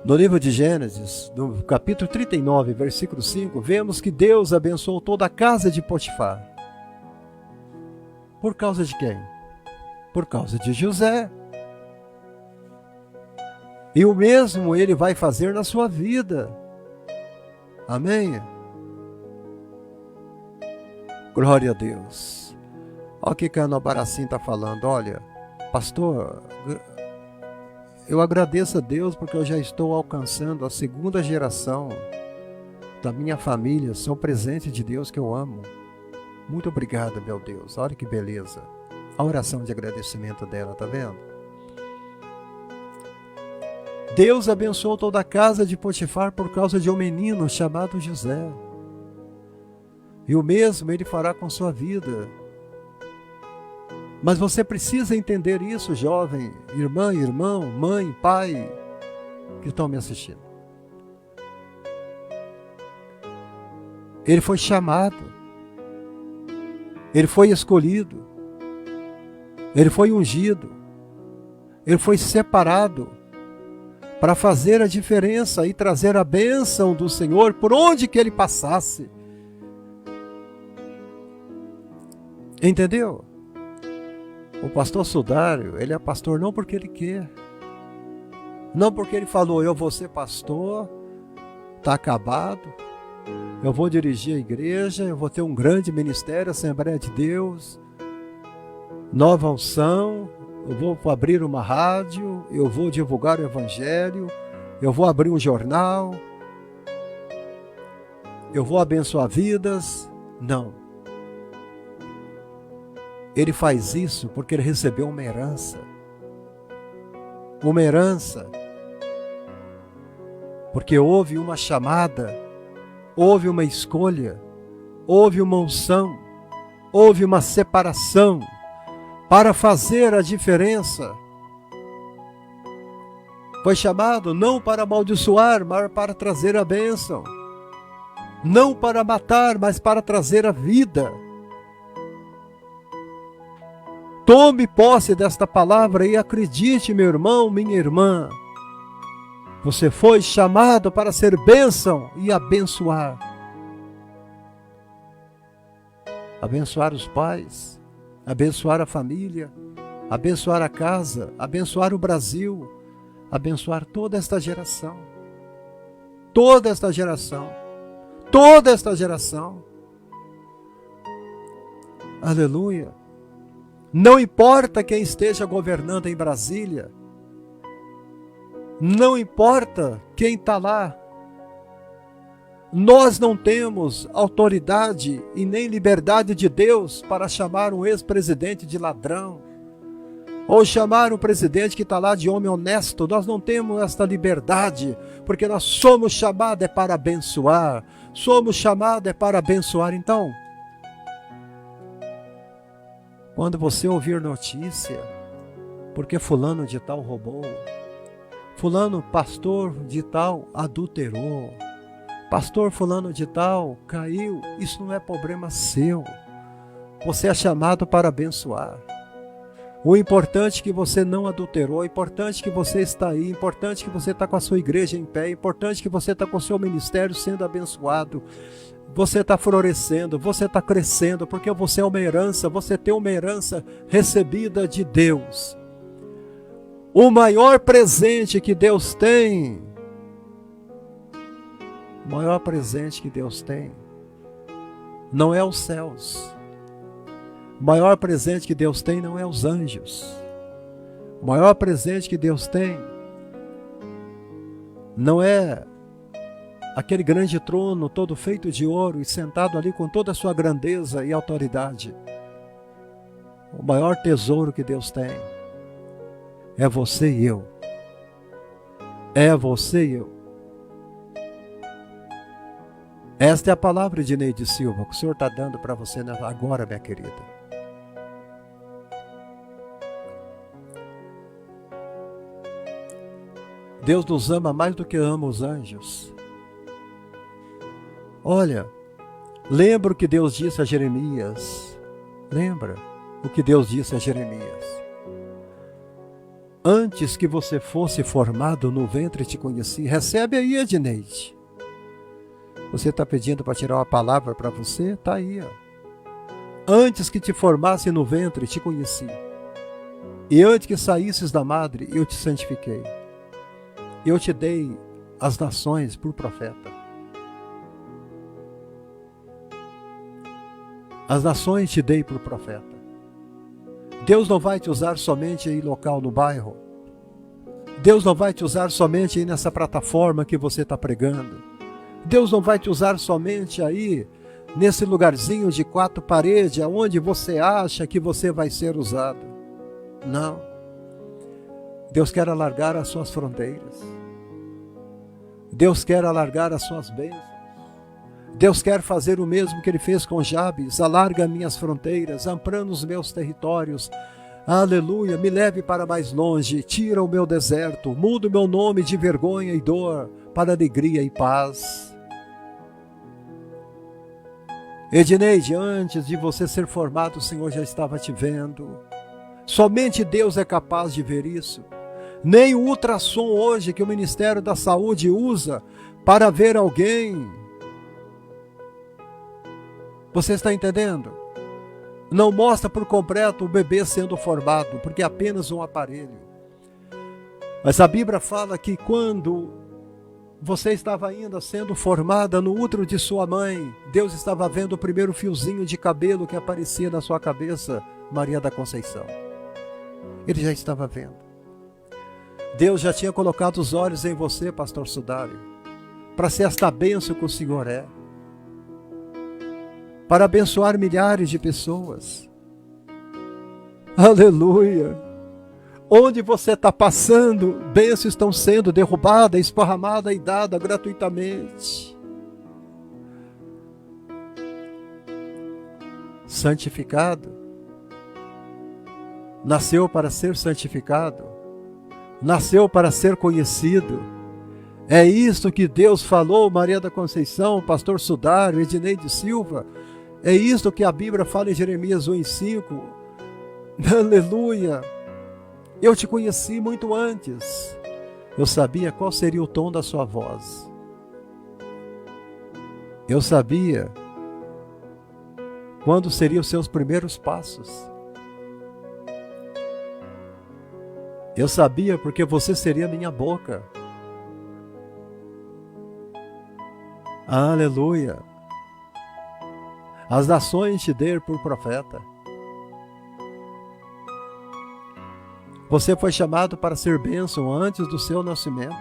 A: No livro de Gênesis, no capítulo 39, versículo 5, vemos que Deus abençoou toda a casa de Potifar. Por causa de quem? Por causa de José. E o mesmo ele vai fazer na sua vida. Amém? Glória a Deus. Olha o que Cano Baracim está falando. Olha, pastor, eu agradeço a Deus porque eu já estou alcançando a segunda geração da minha família. São presentes de Deus que eu amo. Muito obrigado, meu Deus. Olha que beleza. A oração de agradecimento dela, tá vendo? Deus abençoou toda a casa de Potifar por causa de um menino chamado José. E o mesmo ele fará com sua vida. Mas você precisa entender isso, jovem, irmã, irmão, mãe, pai, que estão me assistindo. Ele foi chamado. Ele foi escolhido. Ele foi ungido. Ele foi separado para fazer a diferença e trazer a bênção do Senhor por onde que ele passasse. Entendeu? O pastor Sudário, ele é pastor não porque ele quer. Não porque ele falou, eu vou ser pastor, está acabado, eu vou dirigir a igreja, eu vou ter um grande ministério, Assembleia de Deus, nova unção, eu vou abrir uma rádio, eu vou divulgar o evangelho, eu vou abrir um jornal, eu vou abençoar vidas. Não. Ele faz isso porque ele recebeu uma herança. Uma herança. Porque houve uma chamada, houve uma escolha, houve uma unção, houve uma separação para fazer a diferença. Foi chamado não para amaldiçoar, mas para trazer a bênção. Não para matar, mas para trazer a vida. Tome posse desta palavra e acredite, meu irmão, minha irmã. Você foi chamado para ser bênção e abençoar. Abençoar os pais, abençoar a família, abençoar a casa, abençoar o Brasil, abençoar toda esta geração. Toda esta geração. Toda esta geração. Aleluia. Não importa quem esteja governando em Brasília, não importa quem está lá, nós não temos autoridade e nem liberdade de Deus para chamar um ex-presidente de ladrão, ou chamar um presidente que está lá de homem honesto. Nós não temos esta liberdade, porque nós somos chamados para abençoar, somos chamados para abençoar. Então, quando você ouvir notícia, porque fulano de tal roubou, fulano pastor de tal adulterou, pastor fulano de tal caiu, isso não é problema seu. Você é chamado para abençoar. O importante é que você não adulterou, o importante é que você está aí, o importante é que você está com a sua igreja em pé, o importante é que você está com o seu ministério sendo abençoado, você está florescendo, você está crescendo, porque você é uma herança, você tem uma herança recebida de Deus. O maior presente que Deus tem, o maior presente que Deus tem, não é os céus. O maior presente que Deus tem não é os anjos. O maior presente que Deus tem não é aquele grande trono todo feito de ouro e sentado ali com toda a sua grandeza e autoridade. O maior tesouro que Deus tem é você e eu. É você e eu. Esta é a palavra de Neide Silva que o Senhor está dando para você agora, minha querida. Deus nos ama mais do que ama os anjos. Olha, lembra o que Deus disse a Jeremias. Lembra o que Deus disse a Jeremias. Antes que você fosse formado no ventre te conheci. Recebe aí, Edneide. Você está pedindo para tirar uma palavra para você? Está aí. Ó. Antes que te formasse no ventre te conheci. E antes que saísses da madre eu te santifiquei. Eu te dei as nações por profeta. As nações te dei por profeta. Deus não vai te usar somente aí local no bairro. Deus não vai te usar somente aí nessa plataforma que você está pregando. Deus não vai te usar somente aí nesse lugarzinho de 4 paredes, aonde você acha que você vai ser usado. Não. Deus quer alargar as suas fronteiras. Deus quer alargar as suas bênçãos. Deus quer fazer o mesmo que Ele fez com Jabes. Alarga minhas fronteiras, ampliando os meus territórios. Aleluia, me leve para mais longe, tira o meu deserto, muda o meu nome de vergonha e dor para alegria e paz. Edneide, antes de você ser formado, o Senhor já estava te vendo. Somente Deus é capaz de ver isso. Nem o ultrassom hoje que o Ministério da Saúde usa para ver alguém. Você está entendendo? Não mostra por completo o bebê sendo formado, porque é apenas um aparelho. Mas a Bíblia fala que quando você estava ainda sendo formada no útero de sua mãe, Deus estava vendo o primeiro fiozinho de cabelo que aparecia na sua cabeça, Maria da Conceição. Ele já estava vendo. Deus já tinha colocado os olhos em você, pastor Sudário, para ser esta bênção que o Senhor é, para abençoar milhares de pessoas. Aleluia! Onde você está passando, bênçãos estão sendo derrubadas, esparramadas e dadas gratuitamente. Santificado. Nasceu para ser santificado. Nasceu para ser conhecido. É isso que Deus falou, Maria da Conceição, pastor Sudário, Edneide Silva. É isso que a Bíblia fala em Jeremias 1:5. Aleluia! Eu te conheci muito antes. Eu sabia qual seria o tom da sua voz. Eu sabia quando seriam os seus primeiros passos. Eu sabia porque você seria minha boca. Aleluia! As nações te deram por profeta. Você foi chamado para ser bênção antes do seu nascimento.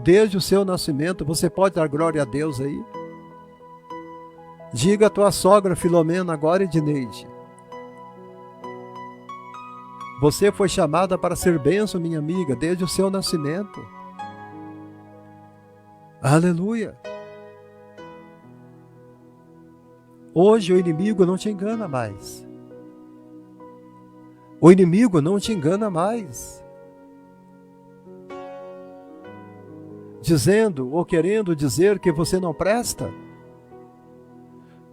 A: Desde o seu nascimento, você pode dar glória a Deus aí? Diga a tua sogra Filomena agora, Edneide. Você foi chamada para ser bênção, minha amiga, desde o seu nascimento. Aleluia! Hoje o inimigo não te engana mais. O inimigo não te engana mais. Dizendo ou querendo dizer que você não presta.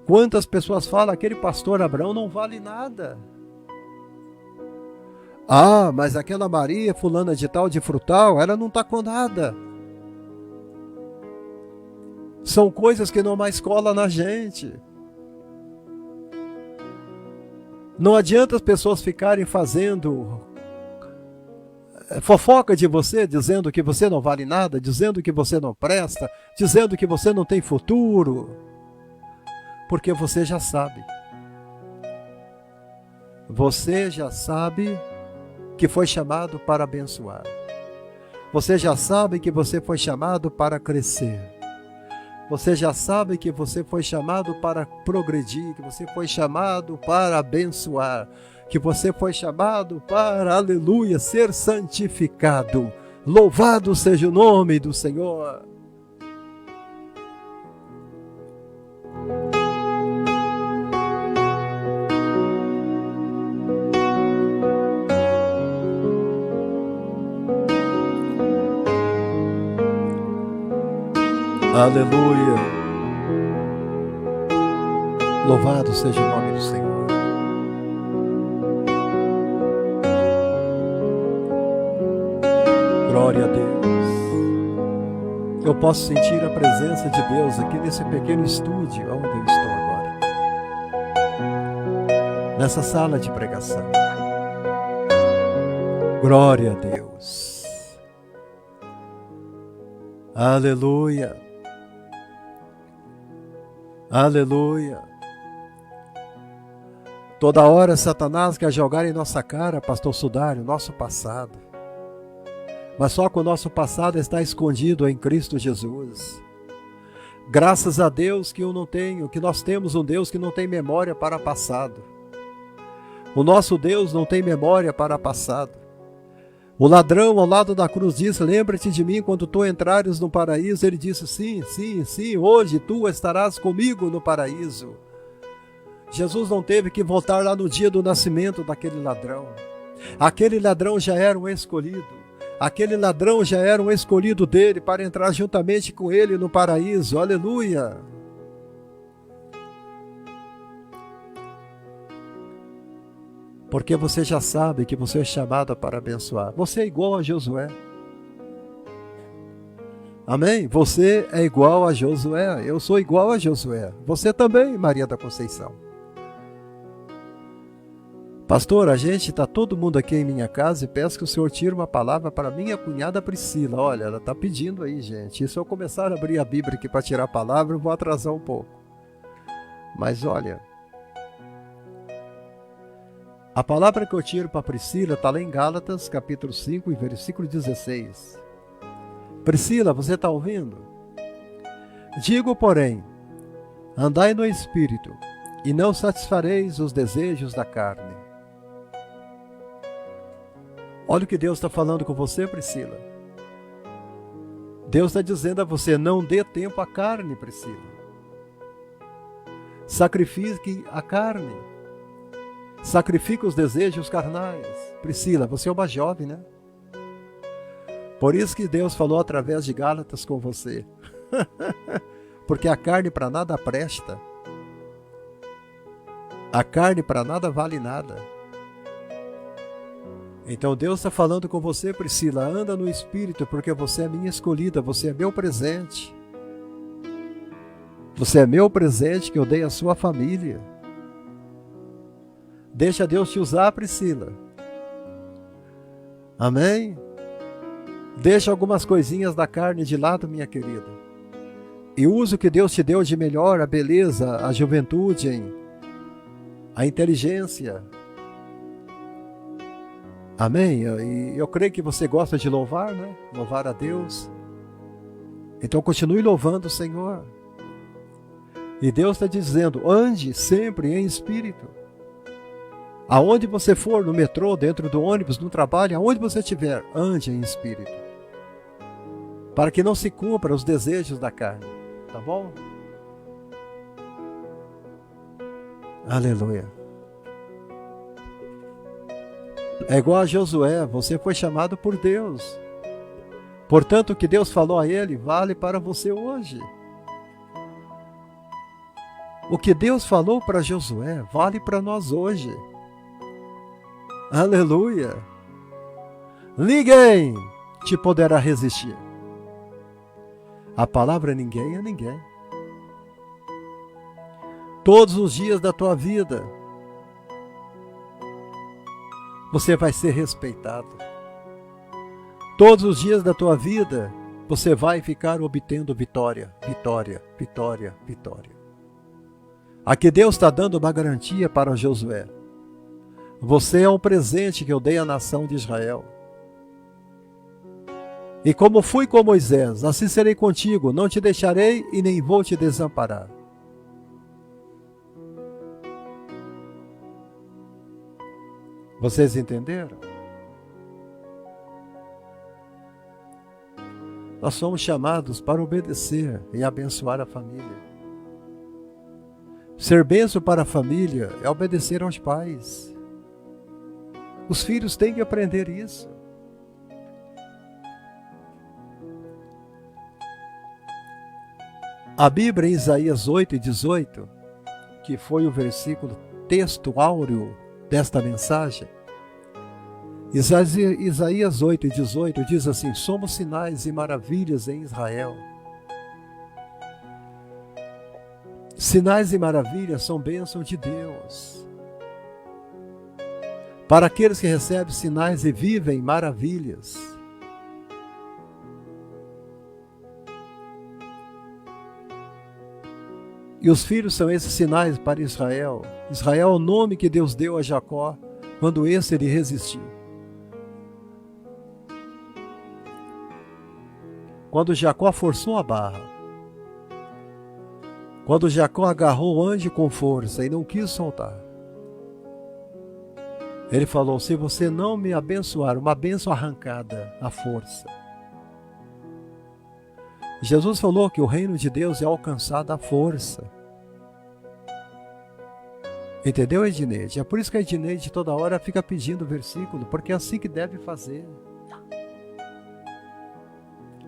A: Quantas pessoas falam, aquele pastor Abraão não vale nada. Ah, mas aquela Maria, fulana de tal, de frutal, ela não está com nada. São coisas que não mais colam na gente. Não adianta as pessoas ficarem fazendo fofoca de você, dizendo que você não vale nada, dizendo que você não presta, dizendo que você não tem futuro, porque você já sabe. Você já sabe que foi chamado para abençoar. Você já sabe que você foi chamado para crescer. Você já sabe que você foi chamado para progredir, que você foi chamado para abençoar, que você foi chamado para, aleluia, ser santificado. Louvado seja o nome do Senhor. Aleluia. Louvado seja o nome do Senhor. Glória a Deus. Eu posso sentir a presença de Deus aqui nesse pequeno estúdio onde eu estou agora. Nessa sala de pregação. Glória a Deus. Aleluia. Aleluia. Toda hora Satanás quer jogar em nossa cara, pastor Sudário, nosso passado. Mas só que o nosso passado está escondido em Cristo Jesus. Graças a Deus que eu não tenho, que nós temos um Deus que não tem memória para passado. O nosso Deus não tem memória para passado. O ladrão ao lado da cruz disse, lembra-te de mim quando tu entrares no paraíso. Ele disse, sim, sim, sim, hoje tu estarás comigo no paraíso. Jesus não teve que voltar lá no dia do nascimento daquele ladrão. Aquele ladrão já era um escolhido. Aquele ladrão já era um escolhido dele para entrar juntamente com ele no paraíso. Aleluia! Porque você já sabe que você é chamado para abençoar. Você é igual a Josué. Amém? Você é igual a Josué. Eu sou igual a Josué. Você também, Maria da Conceição. Pastor, a gente está todo mundo aqui em minha casa e peço que o senhor tire uma palavra para minha cunhada Priscila. Olha, ela está pedindo aí, gente. E se eu começar a abrir a Bíblia aqui para tirar a palavra, eu vou atrasar um pouco. Mas olha, a palavra que eu tiro para Priscila está lá em Gálatas, capítulo 5, versículo 16. Priscila, você está ouvindo? Digo, porém, andai no Espírito, e não satisfareis os desejos da carne. Olha o que Deus está falando com você, Priscila. Deus está dizendo a você, não dê tempo à carne, Priscila. Sacrifique a carne. Sacrifique os desejos carnais. Priscila, você é uma jovem, né? Por isso que Deus falou através de Gálatas com você. Porque a carne para nada presta. A carne para nada vale nada. Então Deus está falando com você, Priscila, anda no Espírito, porque você é minha escolhida, você é meu presente. Você é meu presente que eu dei à sua família. Deixa Deus te usar, Priscila. Amém? Deixa algumas coisinhas da carne de lado, minha querida. E usa o que Deus te deu de melhor, a beleza, a juventude, a inteligência. Amém? E eu creio que você gosta de louvar, né? Louvar a Deus. Então continue louvando o Senhor. E Deus está dizendo, ande sempre em espírito. Aonde você for, no metrô, dentro do ônibus, no trabalho, aonde você estiver, ande em espírito. Para que não se cumpra os desejos da carne. Tá bom? Aleluia. É igual a Josué, você foi chamado por Deus. Portanto, o que Deus falou a ele, vale para você hoje. O que Deus falou para Josué, vale para nós hoje. Aleluia! Ninguém te poderá resistir. A palavra ninguém é ninguém. Todos os dias da tua vida, você vai ser respeitado. Todos os dias da tua vida, você vai ficar obtendo vitória, vitória, vitória, vitória. Aqui Deus está dando uma garantia para Josué. Você é um presente que eu dei à nação de Israel. E como fui com Moisés, assim serei contigo, não te deixarei e nem vou te desamparar. Vocês entenderam? Nós somos chamados para obedecer e abençoar a família. Ser bênção para a família é obedecer aos pais. Os filhos têm que aprender isso. A Bíblia em Isaías 8:18, que foi o versículo texto áureo desta mensagem, Isaías 8:18 diz assim: somos sinais e maravilhas em Israel. Sinais e maravilhas são bênçãos de Deus. Para aqueles que recebem sinais e vivem maravilhas. E os filhos são esses sinais para Israel. Israel é o nome que Deus deu a Jacó quando esse lhe resistiu. Quando Jacó forçou a barra, quando Jacó agarrou o anjo com força e não quis soltar, ele falou: se você não me abençoar, uma bênção arrancada à força. Jesus falou que o reino de Deus é alcançado à força. Entendeu, Edneide? É por isso que a Edneide toda hora fica pedindo o versículo, porque é assim que deve fazer.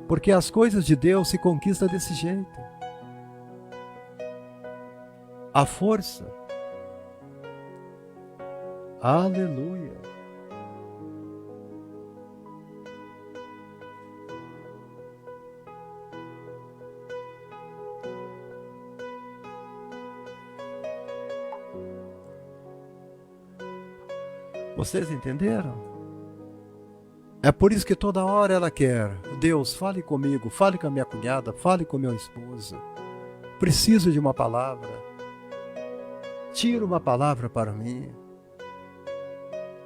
A: Porque as coisas de Deus se conquistam desse jeito. A força. Aleluia. Vocês entenderam? É por isso que toda hora ela quer: Deus, fale comigo, fale com a minha cunhada, fale com meu esposo. Preciso de uma palavra. Tira uma palavra para mim.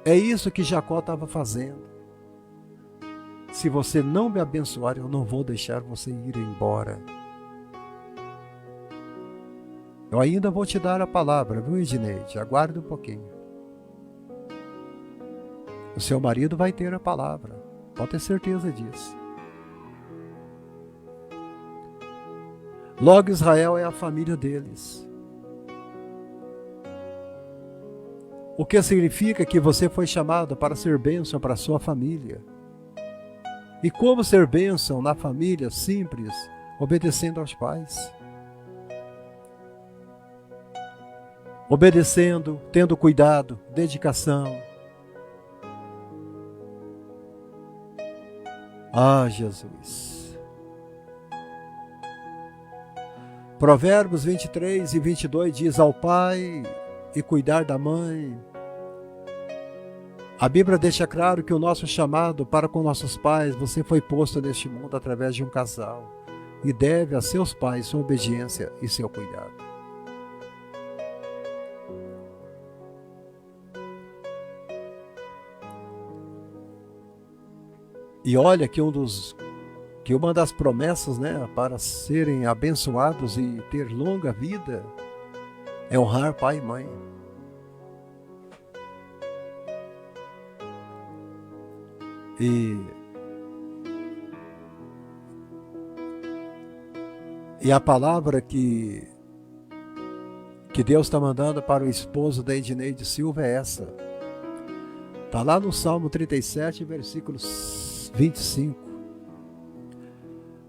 A: É isso que Jacó estava fazendo. Se você não me abençoar, eu não vou deixar você ir embora. Eu ainda vou te dar a palavra, viu, Edneide? Aguarde um pouquinho. O seu marido vai ter a palavra. Pode ter certeza disso. Logo, Israel é a família deles. O que significa que você foi chamado para ser bênção para a sua família. E como ser bênção na família? Simples, obedecendo aos pais. Obedecendo, tendo cuidado, dedicação. Ah, Jesus. Provérbios 23:22 diz: ao pai e cuidar da mãe. A Bíblia deixa claro que o nosso chamado para com nossos pais, você foi posto neste mundo através de um casal e deve a seus pais sua obediência e seu cuidado. E olha que uma das promessas, né, para serem abençoados e ter longa vida é honrar pai e mãe. E a palavra que Deus está mandando para o esposo da Edneide Silva é essa. Está lá no Salmo 37, versículos 25.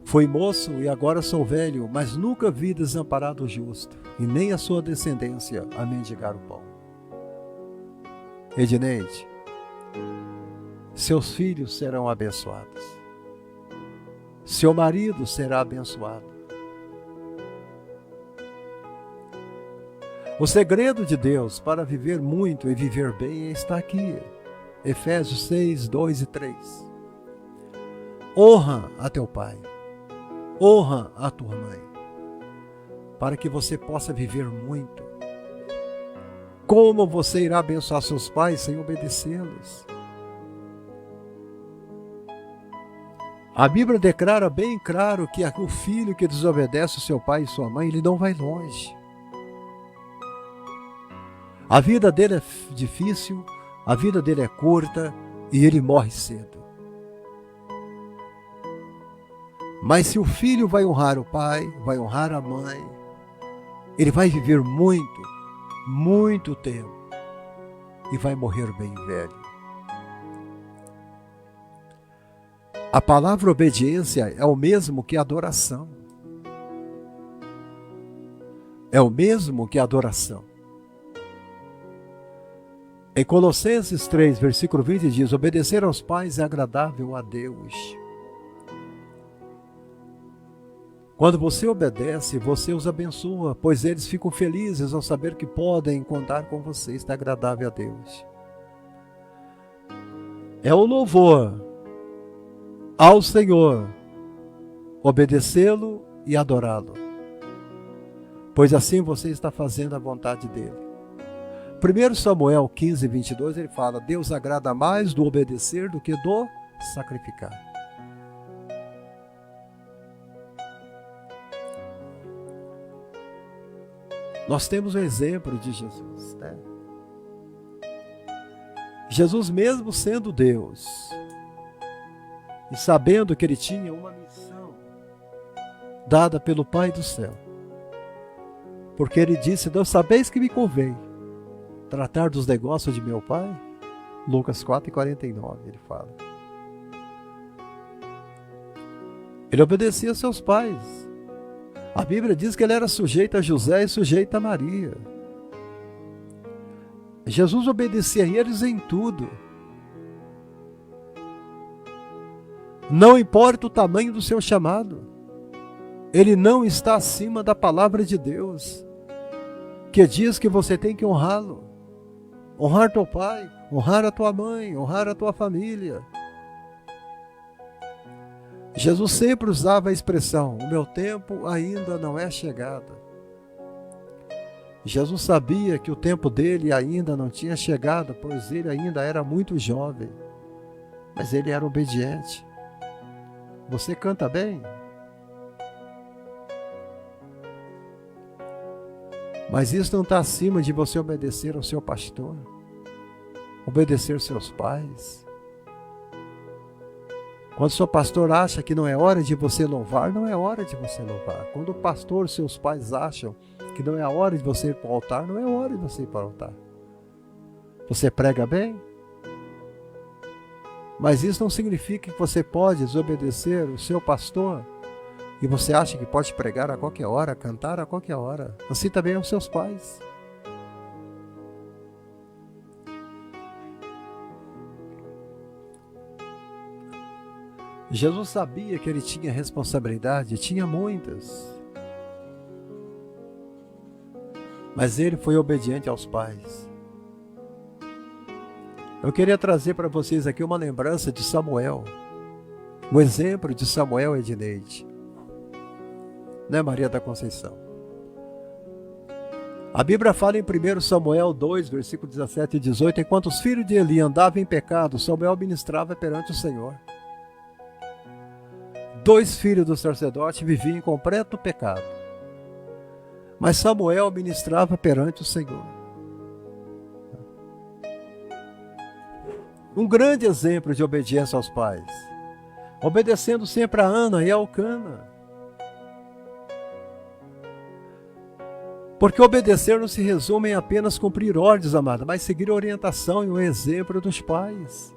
A: Fui moço e agora sou velho, mas nunca vi desamparado o justo, e nem a sua descendência a mendigar o pão. Edneide, seus filhos serão abençoados. Seu marido será abençoado. O segredo de Deus para viver muito e viver bem está aqui. Efésios 6, 2 e 3. Honra a teu pai, honra a tua mãe, para que você possa viver muito. Como você irá abençoar seus pais sem obedecê-los? A Bíblia declara bem claro que o filho que desobedece o seu pai e sua mãe, ele não vai longe. A vida dele é difícil, a vida dele é curta e ele morre cedo. Mas se o filho vai honrar o pai, vai honrar a mãe, ele vai viver muito, muito tempo e vai morrer bem velho. A palavra obediência é o mesmo que adoração. É o mesmo que adoração. Em Colossenses 3, versículo 20 diz: obedecer aos pais é agradável a Deus. Quando você obedece, você os abençoa, pois eles ficam felizes ao saber que podem contar com você. Está agradável a Deus. É o louvor ao Senhor, obedecê-lo e adorá-lo, pois assim você está fazendo a vontade dele. 1 Samuel 15, 22, ele fala: Deus agrada mais do obedecer do que do sacrificar. Nós temos o exemplo de Jesus, né? Jesus, mesmo sendo Deus, e sabendo que ele tinha uma missão dada pelo Pai do céu, porque ele disse: não sabeis que me convém tratar dos negócios de meu Pai? Lucas 4:49 ele fala. Ele obedecia a seus pais. A Bíblia diz que ele era sujeito a José e sujeito a Maria. Jesus obedecia a eles em tudo. Não importa o tamanho do seu chamado, ele não está acima da palavra de Deus, que diz que você tem que honrá-lo. Honrar teu pai, honrar a tua mãe, honrar a tua família. Jesus sempre usava a expressão: o meu tempo ainda não é chegado. Jesus sabia que o tempo dele ainda não tinha chegado, pois ele ainda era muito jovem, mas ele era obediente. Você canta bem? Mas isso não está acima de você obedecer ao seu pastor, obedecer aos seus pais. Quando o seu pastor acha que não é hora de você louvar, não é hora de você louvar. Quando o pastor, seus pais acham que não é a hora de você ir para o altar, não é hora de você ir para o altar. Você prega bem? Mas isso não significa que você pode desobedecer o seu pastor e você acha que pode pregar a qualquer hora, cantar a qualquer hora. Assim também aos seus pais. Jesus sabia que ele tinha responsabilidade, tinha muitas. Mas ele foi obediente aos pais. Eu queria trazer para vocês aqui uma lembrança de Samuel. O exemplo de Samuel e Edneide. Né, Maria da Conceição? A Bíblia fala em 1 Samuel 2, versículo 17 e 18: enquanto os filhos de Eli andavam em pecado, Samuel ministrava perante o Senhor. 2 filhos do sacerdote viviam em completo pecado, mas Samuel ministrava perante o Senhor. Um grande exemplo de obediência aos pais, obedecendo sempre a Ana e a Elcana. Porque obedecer não se resume em apenas cumprir ordens, amada, mas seguir a orientação e o exemplo dos pais.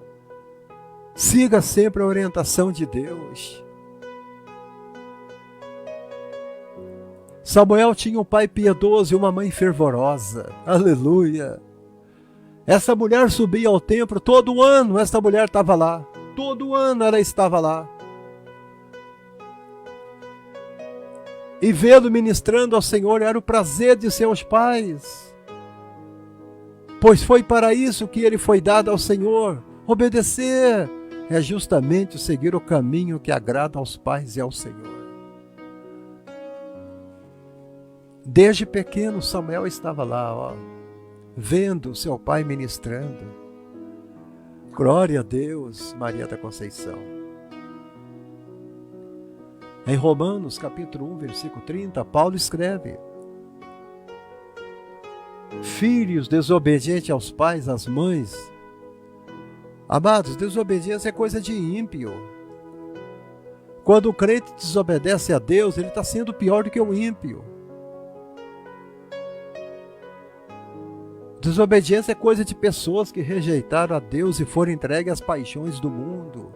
A: Siga sempre a orientação de Deus. Samuel tinha um pai piedoso e uma mãe fervorosa. Aleluia! Essa mulher subia ao templo todo ano, essa mulher estava lá. Todo ano ela estava lá. E vê-lo ministrando ao Senhor era o prazer de seus pais. Pois foi para isso que ele foi dado ao Senhor. Obedecer é justamente seguir o caminho que agrada aos pais e ao Senhor. Desde pequeno Samuel estava lá, vendo seu pai ministrando. Glória a Deus, Maria da Conceição. Em Romanos capítulo 1, versículo 30, Paulo escreve: filhos desobedientes aos pais, às mães. Amados, desobediência é coisa de ímpio. Quando o crente desobedece a Deus, ele está sendo pior do que o ímpio. Desobediência é coisa de pessoas que rejeitaram a Deus e foram entregues às paixões do mundo.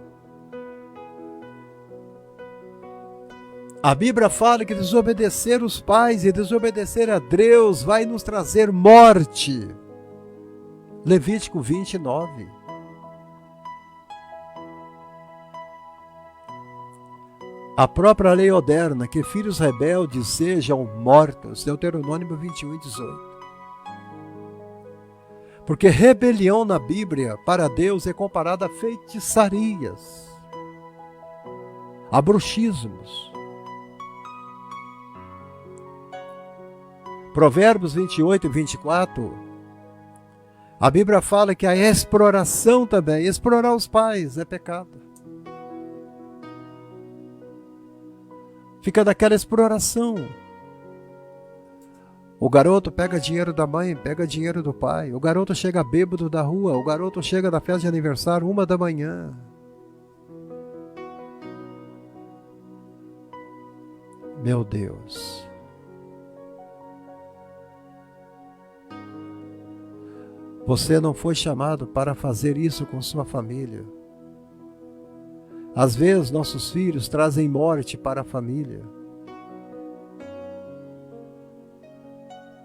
A: A Bíblia fala que desobedecer os pais e desobedecer a Deus vai nos trazer morte. Levítico 29. A própria lei ordenna que filhos rebeldes sejam mortos. Deuteronômio 21 e 18. Porque rebelião na Bíblia, para Deus, é comparada a feitiçarias, a bruxismos. Provérbios 28 e 24, a Bíblia fala que a exploração também, explorar os pais é pecado. Fica daquela exploração. O garoto pega dinheiro da mãe, pega dinheiro do pai. O garoto chega bêbado da rua. O garoto chega da festa de aniversário 1 da manhã. Meu Deus. Você não foi chamado para fazer isso com sua família. Às vezes, nossos filhos trazem morte para a família.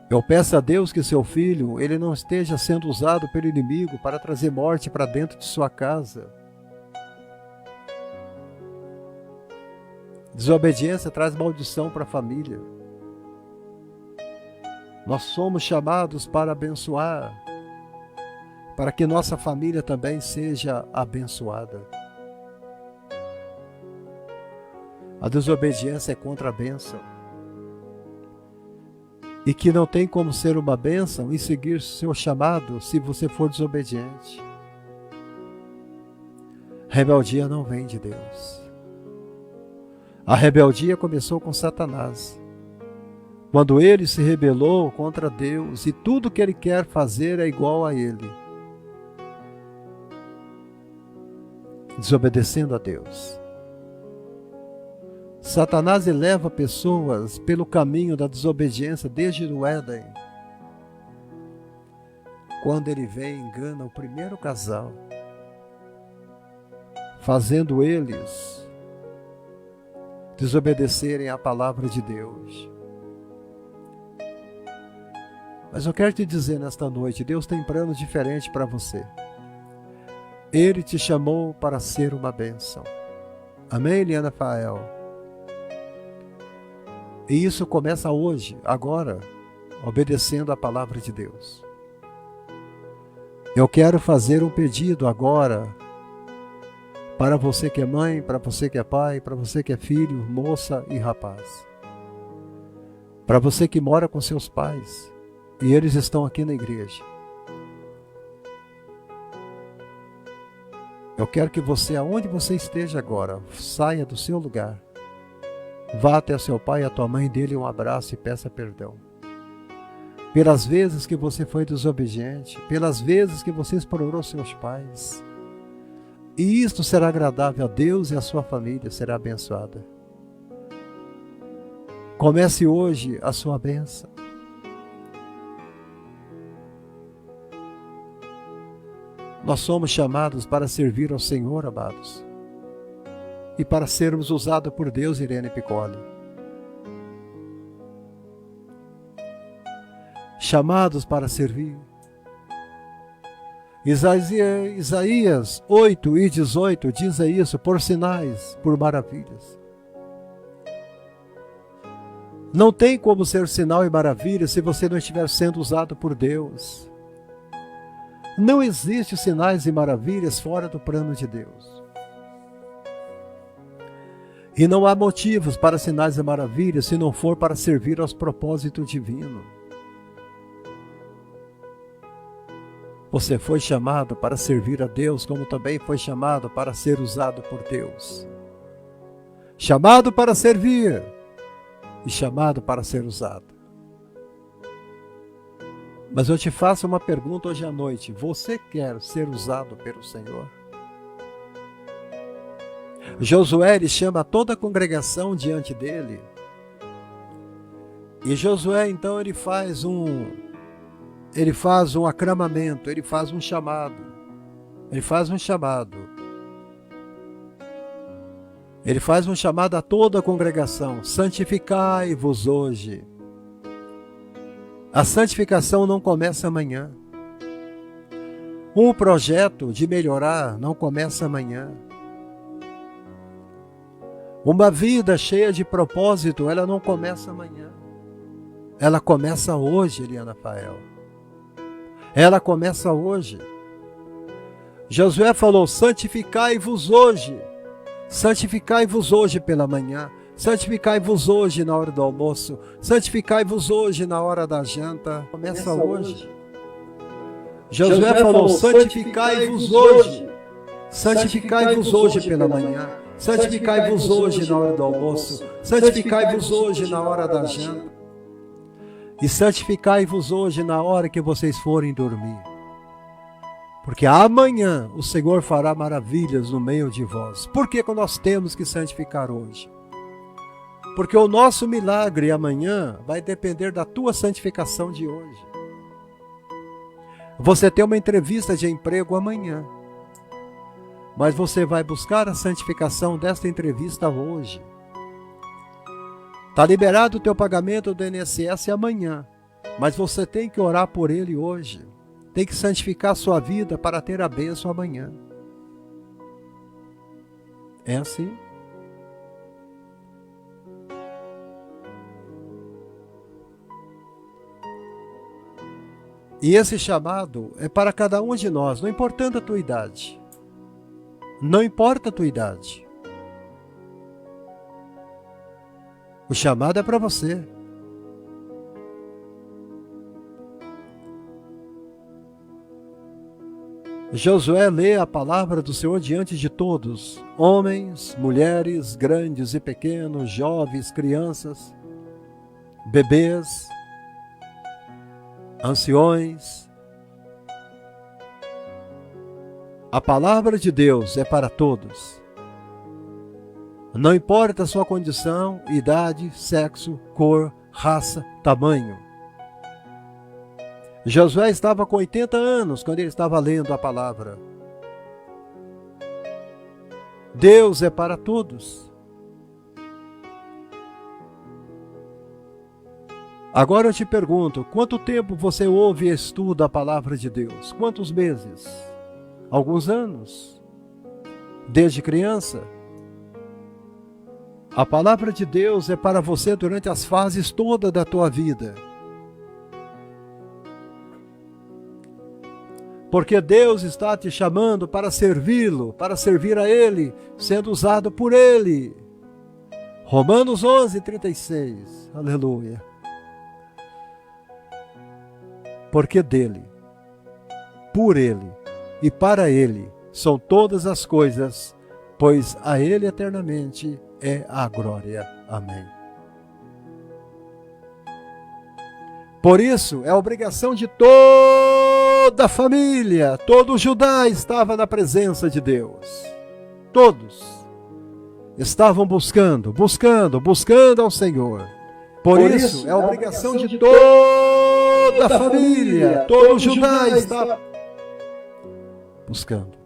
A: Eu peço a Deus que seu filho, ele não esteja sendo usado pelo inimigo para trazer morte para dentro de sua casa. Desobediência traz maldição para a família. Nós somos chamados para abençoar, para que nossa família também seja abençoada. A desobediência é contra a bênção. E que não tem como ser uma bênção e seguir seu chamado se você for desobediente. Rebeldia não vem de Deus. A rebeldia começou com Satanás, quando ele se rebelou contra Deus e tudo que ele quer fazer é igual a ele, desobedecendo a Deus. Satanás leva pessoas pelo caminho da desobediência desde o Éden. Quando ele vem, engana o primeiro casal, fazendo eles desobedecerem à palavra de Deus. Mas eu quero te dizer nesta noite, Deus tem planos diferentes para você. Ele te chamou para ser uma bênção. Amém, Eliana Fael? E isso começa hoje, agora, obedecendo a palavra de Deus. Eu quero fazer um pedido agora, para você que é mãe, para você que é pai, para você que é filho, moça e rapaz. Para você que mora com seus pais, e eles estão aqui na igreja. Eu quero que você, aonde você esteja agora, saia do seu lugar. Vá até seu pai e a tua mãe, dê-lhe um abraço e peça perdão. Pelas vezes que você foi desobediente, pelas vezes que você explorou seus pais. E isto será agradável a Deus e a sua família será abençoada. Comece hoje a sua bênção. Nós somos chamados para servir ao Senhor, amados. E para sermos usados por Deus, Irene Piccoli. Chamados para servir. Isaías 8:18 diz isso, por sinais, por maravilhas. Não tem como ser sinal e maravilha se você não estiver sendo usado por Deus. Não existe sinais e maravilhas fora do plano de Deus. E não há motivos para sinais e maravilhas se não for para servir aos propósitos divinos. Você foi chamado para servir a Deus, como também foi chamado para ser usado por Deus. Chamado para servir e chamado para ser usado. Mas eu te faço uma pergunta hoje à noite. Você quer ser usado pelo Senhor? Josué, ele chama toda a congregação diante dele. E Josué, então, ele faz um aclamamento, ele faz um chamado. Ele faz um chamado a toda a congregação. Santificai-vos hoje. A santificação não começa amanhã. Um projeto de melhorar não começa amanhã. Uma vida cheia de propósito, ela não começa amanhã. Ela começa hoje, Eliana Fael. Ela começa hoje. Josué falou, santificai-vos hoje. Santificai-vos hoje pela manhã. Santificai-vos hoje na hora do almoço. Santificai-vos hoje na hora da janta. Começa hoje. Josué falou, santificai-vos hoje. Santificai-vos hoje pela manhã. Santificai-vos hoje na hora do almoço. Santificai-vos hoje na hora da janta. E santificai-vos hoje na hora que vocês forem dormir. Porque amanhã o Senhor fará maravilhas no meio de vós. Por que nós temos que santificar hoje? Porque o nosso milagre amanhã vai depender da tua santificação de hoje. Você tem uma entrevista de emprego amanhã. Mas você vai buscar a santificação desta entrevista hoje. Está liberado o teu pagamento do INSS amanhã. Mas você tem que orar por ele hoje. Tem que santificar a sua vida para ter a bênção amanhã. É assim. E esse chamado é para cada um de nós, não importando a tua idade. Não importa a tua idade. O chamado é para você. Josué lê a palavra do Senhor diante de todos, homens, mulheres, grandes e pequenos, jovens, crianças, bebês, anciões. A palavra de Deus é para todos. Não importa a sua condição, idade, sexo, cor, raça, tamanho. Josué estava com 80 anos quando ele estava lendo a palavra. Deus é para todos. Agora eu te pergunto, quanto tempo você ouve e estuda a palavra de Deus? Quantos meses? Alguns anos? Desde criança? A palavra de Deus é para você durante as fases todas da tua vida. Porque Deus está te chamando para servi-lo, para servir a Ele, sendo usado por Ele. Romanos 11:36. Aleluia. Porque dele, por Ele e para Ele são todas as coisas, pois a Ele eternamente é a glória. Amém. Por isso, é obrigação de toda a família, todo Judá estava na presença de Deus. Todos estavam buscando ao Senhor. Por isso, é obrigação de toda a família, todo Judá estava buscando.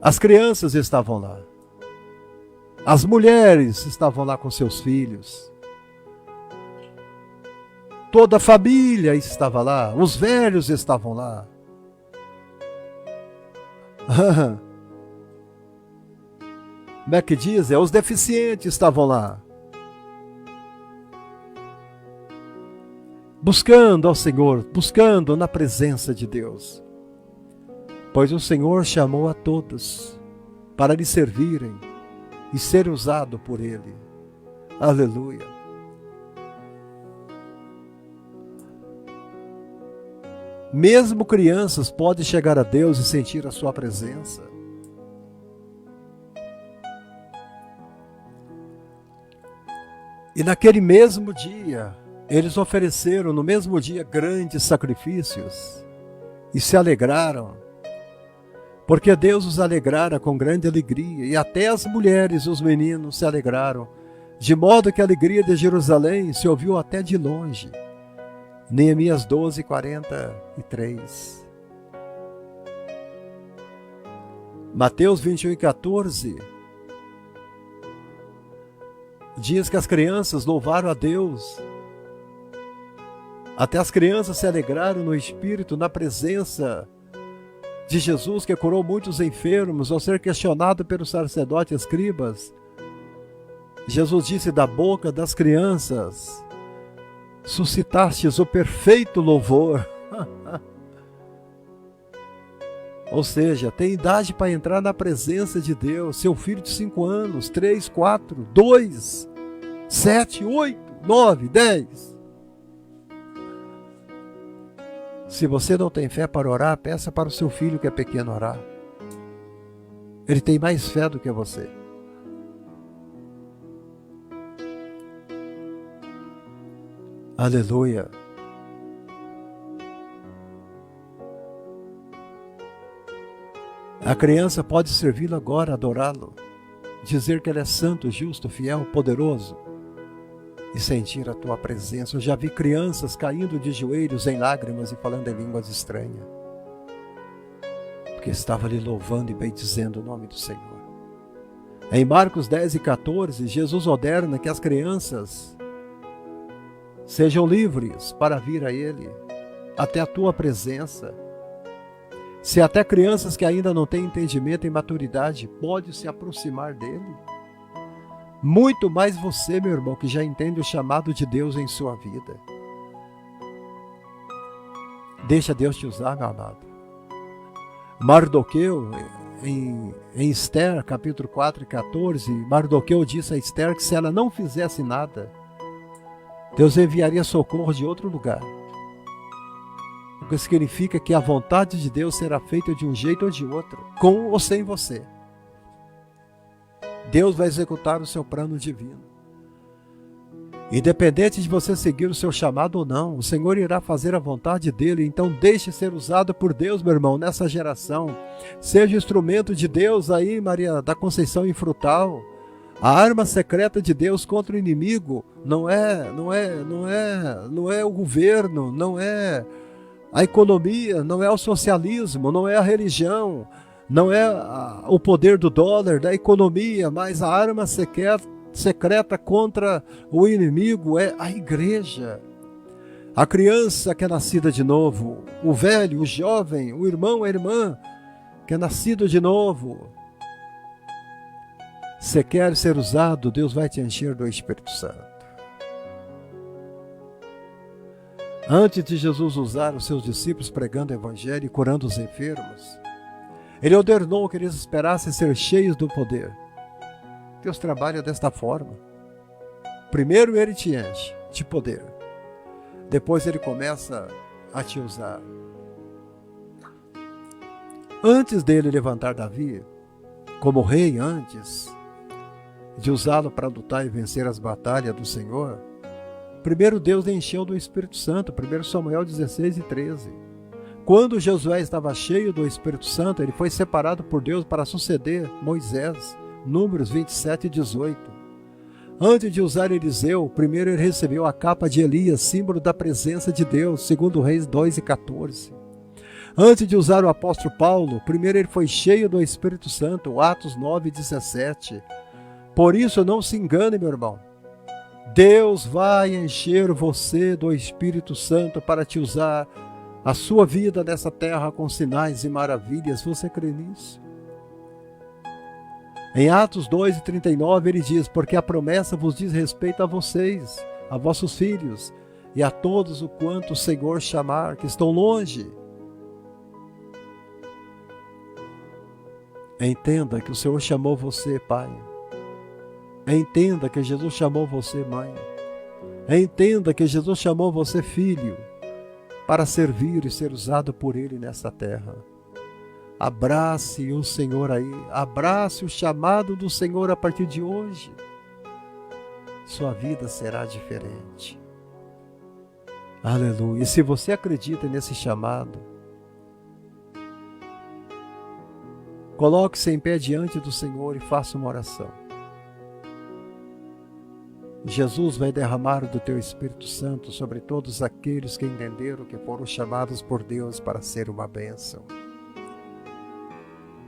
A: As crianças estavam lá. As mulheres estavam lá com seus filhos. toda a família estava lá, os velhos estavam lá. Como é que diz? Os deficientes estavam lá. Buscando ao Senhor, buscando na presença de Deus. Pois o Senhor chamou a todos para lhe servirem e ser usado por Ele. Aleluia. Mesmo crianças podem chegar a Deus e sentir a sua presença. E naquele mesmo dia, eles ofereceram no mesmo dia grandes sacrifícios e se alegraram, porque Deus os alegrara com grande alegria, e até as mulheres e os meninos se alegraram, de modo que a alegria de Jerusalém se ouviu até de longe. Neemias 12, 43. Mateus 21, 14 diz que as crianças louvaram a Deus. Até as crianças se alegraram no Espírito, na presença de Jesus, que curou muitos enfermos. Ao ser questionado pelos sacerdotes e escribas, Jesus disse: da boca das crianças suscitastes o perfeito louvor. Ou seja, tem idade para entrar na presença de Deus. Seu filho de 5 anos, 3, 4, 2, 7, 8, 9, 10. Se você não tem fé para orar, peça para o seu filho que é pequeno orar. Ele tem mais fé do que você. Aleluia. A criança pode servi-lo agora, adorá-lo, dizer que ele é santo, justo, fiel, poderoso e sentir a tua presença. Eu já vi crianças caindo de joelhos em lágrimas e falando em línguas estranhas, porque estava ali louvando e bendizendo o nome do Senhor. Em Marcos 10 e 14, Jesus ordena que as crianças sejam livres para vir a Ele, até a tua presença. Se até crianças que ainda não têm entendimento e maturidade podem se aproximar dele, muito mais você, meu irmão, que já entende o chamado de Deus em sua vida. Deixa Deus te usar, meu amado. Mardoqueu, em Esther, capítulo 4 e 14, Mardoqueu disse a Esther que se ela não fizesse nada, Deus enviaria socorro de outro lugar. O que significa que a vontade de Deus será feita de um jeito ou de outro, com ou sem você. Deus vai executar o seu plano divino. Independente de você seguir o seu chamado ou não, o Senhor irá fazer a vontade dele. Então deixe ser usado por Deus, meu irmão, nessa geração. Seja instrumento de Deus aí, Maria da Conceição em Frutal. A arma secreta de Deus contra o inimigo não é o governo, não é a economia, não é o socialismo, não é a religião, não é o poder do dólar, da economia, mas a arma secreta contra o inimigo é a igreja. A criança que é nascida de novo, o velho, o jovem, o irmão, a irmã que é nascido de novo. Se quer ser usado, Deus vai te encher do Espírito Santo. Antes de Jesus usar os seus discípulos pregando o Evangelho e curando os enfermos, Ele ordenou que eles esperassem ser cheios do poder. Deus trabalha desta forma. Primeiro Ele te enche de poder. Depois Ele começa a te usar. Antes dele levantar Davi, como rei, antes de usá-lo para lutar e vencer as batalhas do Senhor, primeiro Deus encheu do Espírito Santo, 1 Samuel 16 e 13. Quando Josué estava cheio do Espírito Santo, ele foi separado por Deus para suceder Moisés, Números 27 e 18. Antes de usar Eliseu, primeiro ele recebeu a capa de Elias, símbolo da presença de Deus, 2 Reis 2 e 14. Antes de usar o apóstolo Paulo, primeiro ele foi cheio do Espírito Santo, Atos 9 e 17. Por isso não se engane, meu irmão. Deus vai encher você do Espírito Santo para te usar a sua vida nessa terra com sinais e maravilhas. Você crê nisso? Em Atos 2:39 ele diz: porque a promessa vos diz respeito a vocês, a vossos filhos e a todos o quanto o Senhor chamar, que estão longe. Entenda que o Senhor chamou você, pai. Entenda que Jesus chamou você, mãe. Entenda que Jesus chamou você, filho, para servir e ser usado por Ele nessa terra. Abrace o Senhor aí. Abrace o chamado do Senhor a partir de hoje. Sua vida será diferente. Aleluia. E se você acredita nesse chamado, coloque-se em pé diante do Senhor e faça uma oração. Jesus vai derramar do teu Espírito Santo sobre todos aqueles que entenderam que foram chamados por Deus para ser uma bênção.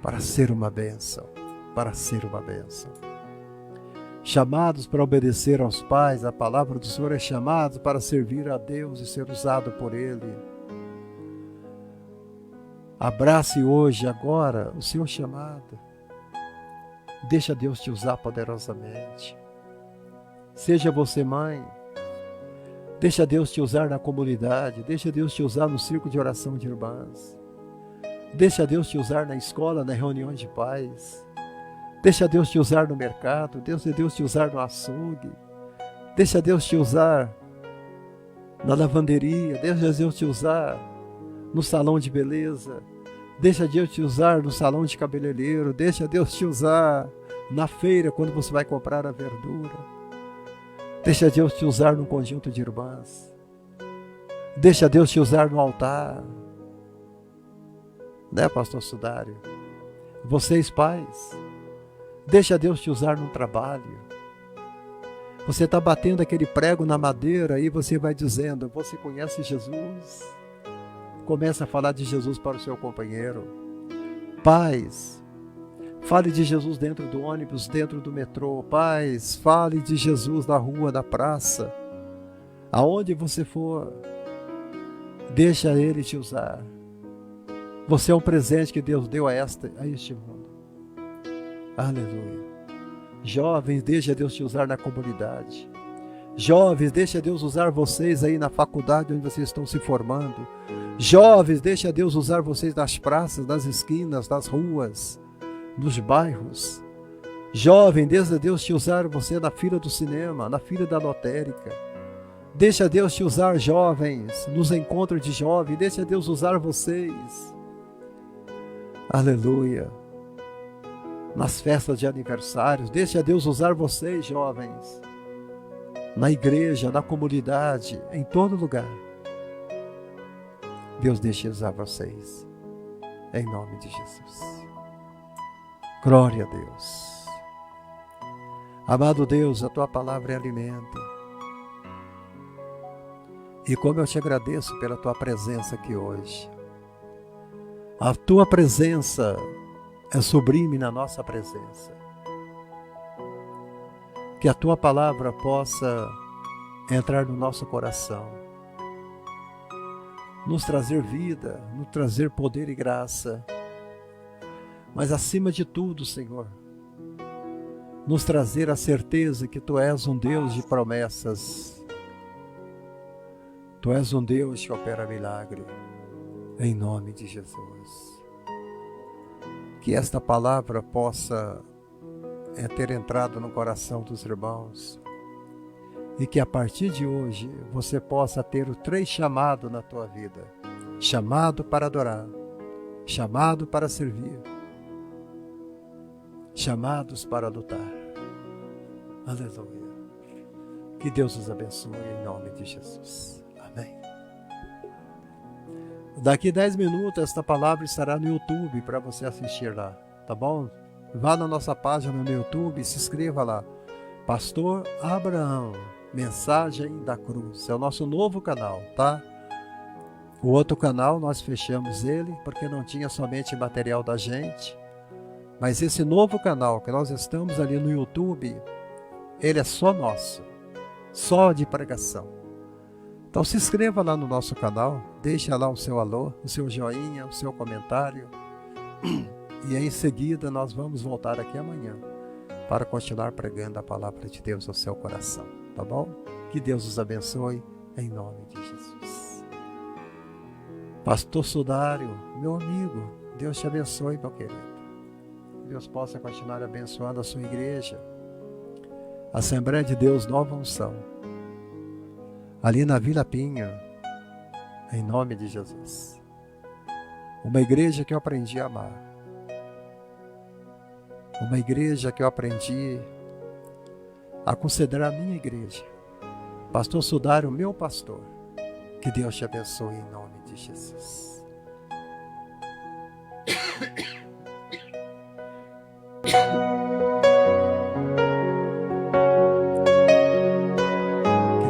A: Para ser uma bênção. Para ser uma bênção. Chamados para obedecer aos pais, a palavra do Senhor é chamados para servir a Deus e ser usado por Ele. Abrace hoje, agora, o seu chamado. Deixa Deus te usar poderosamente. Seja você mãe, deixa Deus te usar na comunidade, deixa Deus te usar no círculo de oração de irmãs, deixa Deus te usar na escola, na reunião de pais, deixa Deus te usar no mercado, deixa Deus te usar no açougue, deixa Deus te usar na lavanderia, deixa Deus te usar no salão de beleza, deixa Deus te usar no salão de cabeleireiro, deixa Deus te usar na feira quando você vai comprar a verdura. Deixa Deus te usar num conjunto de irmãs. Deixa Deus te usar no altar. Né, pastor Sudário? Vocês pais, deixa Deus te usar no trabalho. Você está batendo aquele prego na madeira e você vai dizendo: você conhece Jesus? Começa a falar de Jesus para o seu companheiro. Pais, fale de Jesus dentro do ônibus, dentro do metrô. Pais, fale de Jesus na rua, na praça. Aonde você for, deixa Ele te usar. Você é um presente que Deus deu a este mundo. Aleluia. Jovens, deixa Deus te usar na comunidade. Jovens, deixa Deus usar vocês aí na faculdade onde vocês estão se formando. Jovens, deixa Deus usar vocês nas praças, nas esquinas, nas ruas, nos bairros. Jovem, deixa Deus te usar você na fila do cinema, na fila da lotérica. Deixa Deus te usar, jovens, nos encontros de jovens. Deixa Deus usar vocês. Aleluia. Nas festas de aniversários. Deixa Deus usar vocês, jovens. Na igreja, na comunidade, em todo lugar. Deus deixa usar vocês. Em nome de Jesus. Glória a Deus. Amado Deus, a Tua palavra é alimento. E como eu te agradeço pela Tua presença aqui hoje. A Tua presença é sublime na nossa presença. Que a Tua palavra possa entrar no nosso coração. Nos trazer vida, nos trazer poder e graça. Mas acima de tudo, Senhor, nos trazer a certeza que Tu és um Deus de promessas. Tu és um Deus que opera milagre, em nome de Jesus. Que esta palavra possa ter entrado no coração dos irmãos e que a partir de hoje você possa ter os 3 chamados na tua vida. Chamado para adorar, chamado para servir, chamados para lutar. Aleluia. Que Deus os abençoe em nome de Jesus. Amém. Daqui 10 minutos esta palavra estará no YouTube para você assistir lá, tá bom? Vá na nossa página no YouTube e se inscreva lá. Pastor Abraão, Mensagem da Cruz. É o nosso novo canal, tá? O outro canal nós fechamos ele porque não tinha somente material da gente. Mas esse novo canal que nós estamos ali no YouTube, ele é só nosso. só de pregação. Então se inscreva lá no nosso canal, deixa lá o seu alô, o seu joinha, o seu comentário. E em seguida nós vamos voltar aqui amanhã para continuar pregando a palavra de Deus ao seu coração, tá bom? Que Deus os abençoe em nome de Jesus. Pastor Sudário, meu amigo, Deus te abençoe, meu querido. Deus possa continuar abençoando a sua igreja. Assembleia de Deus Nova Unção, ali na Vila Pinho, em nome de Jesus. Uma igreja que eu aprendi a amar. Uma igreja que eu aprendi a considerar a minha igreja. Pastor Sudário, meu pastor. Que Deus te abençoe em nome de Jesus. Que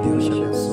A: Deus te abençoe.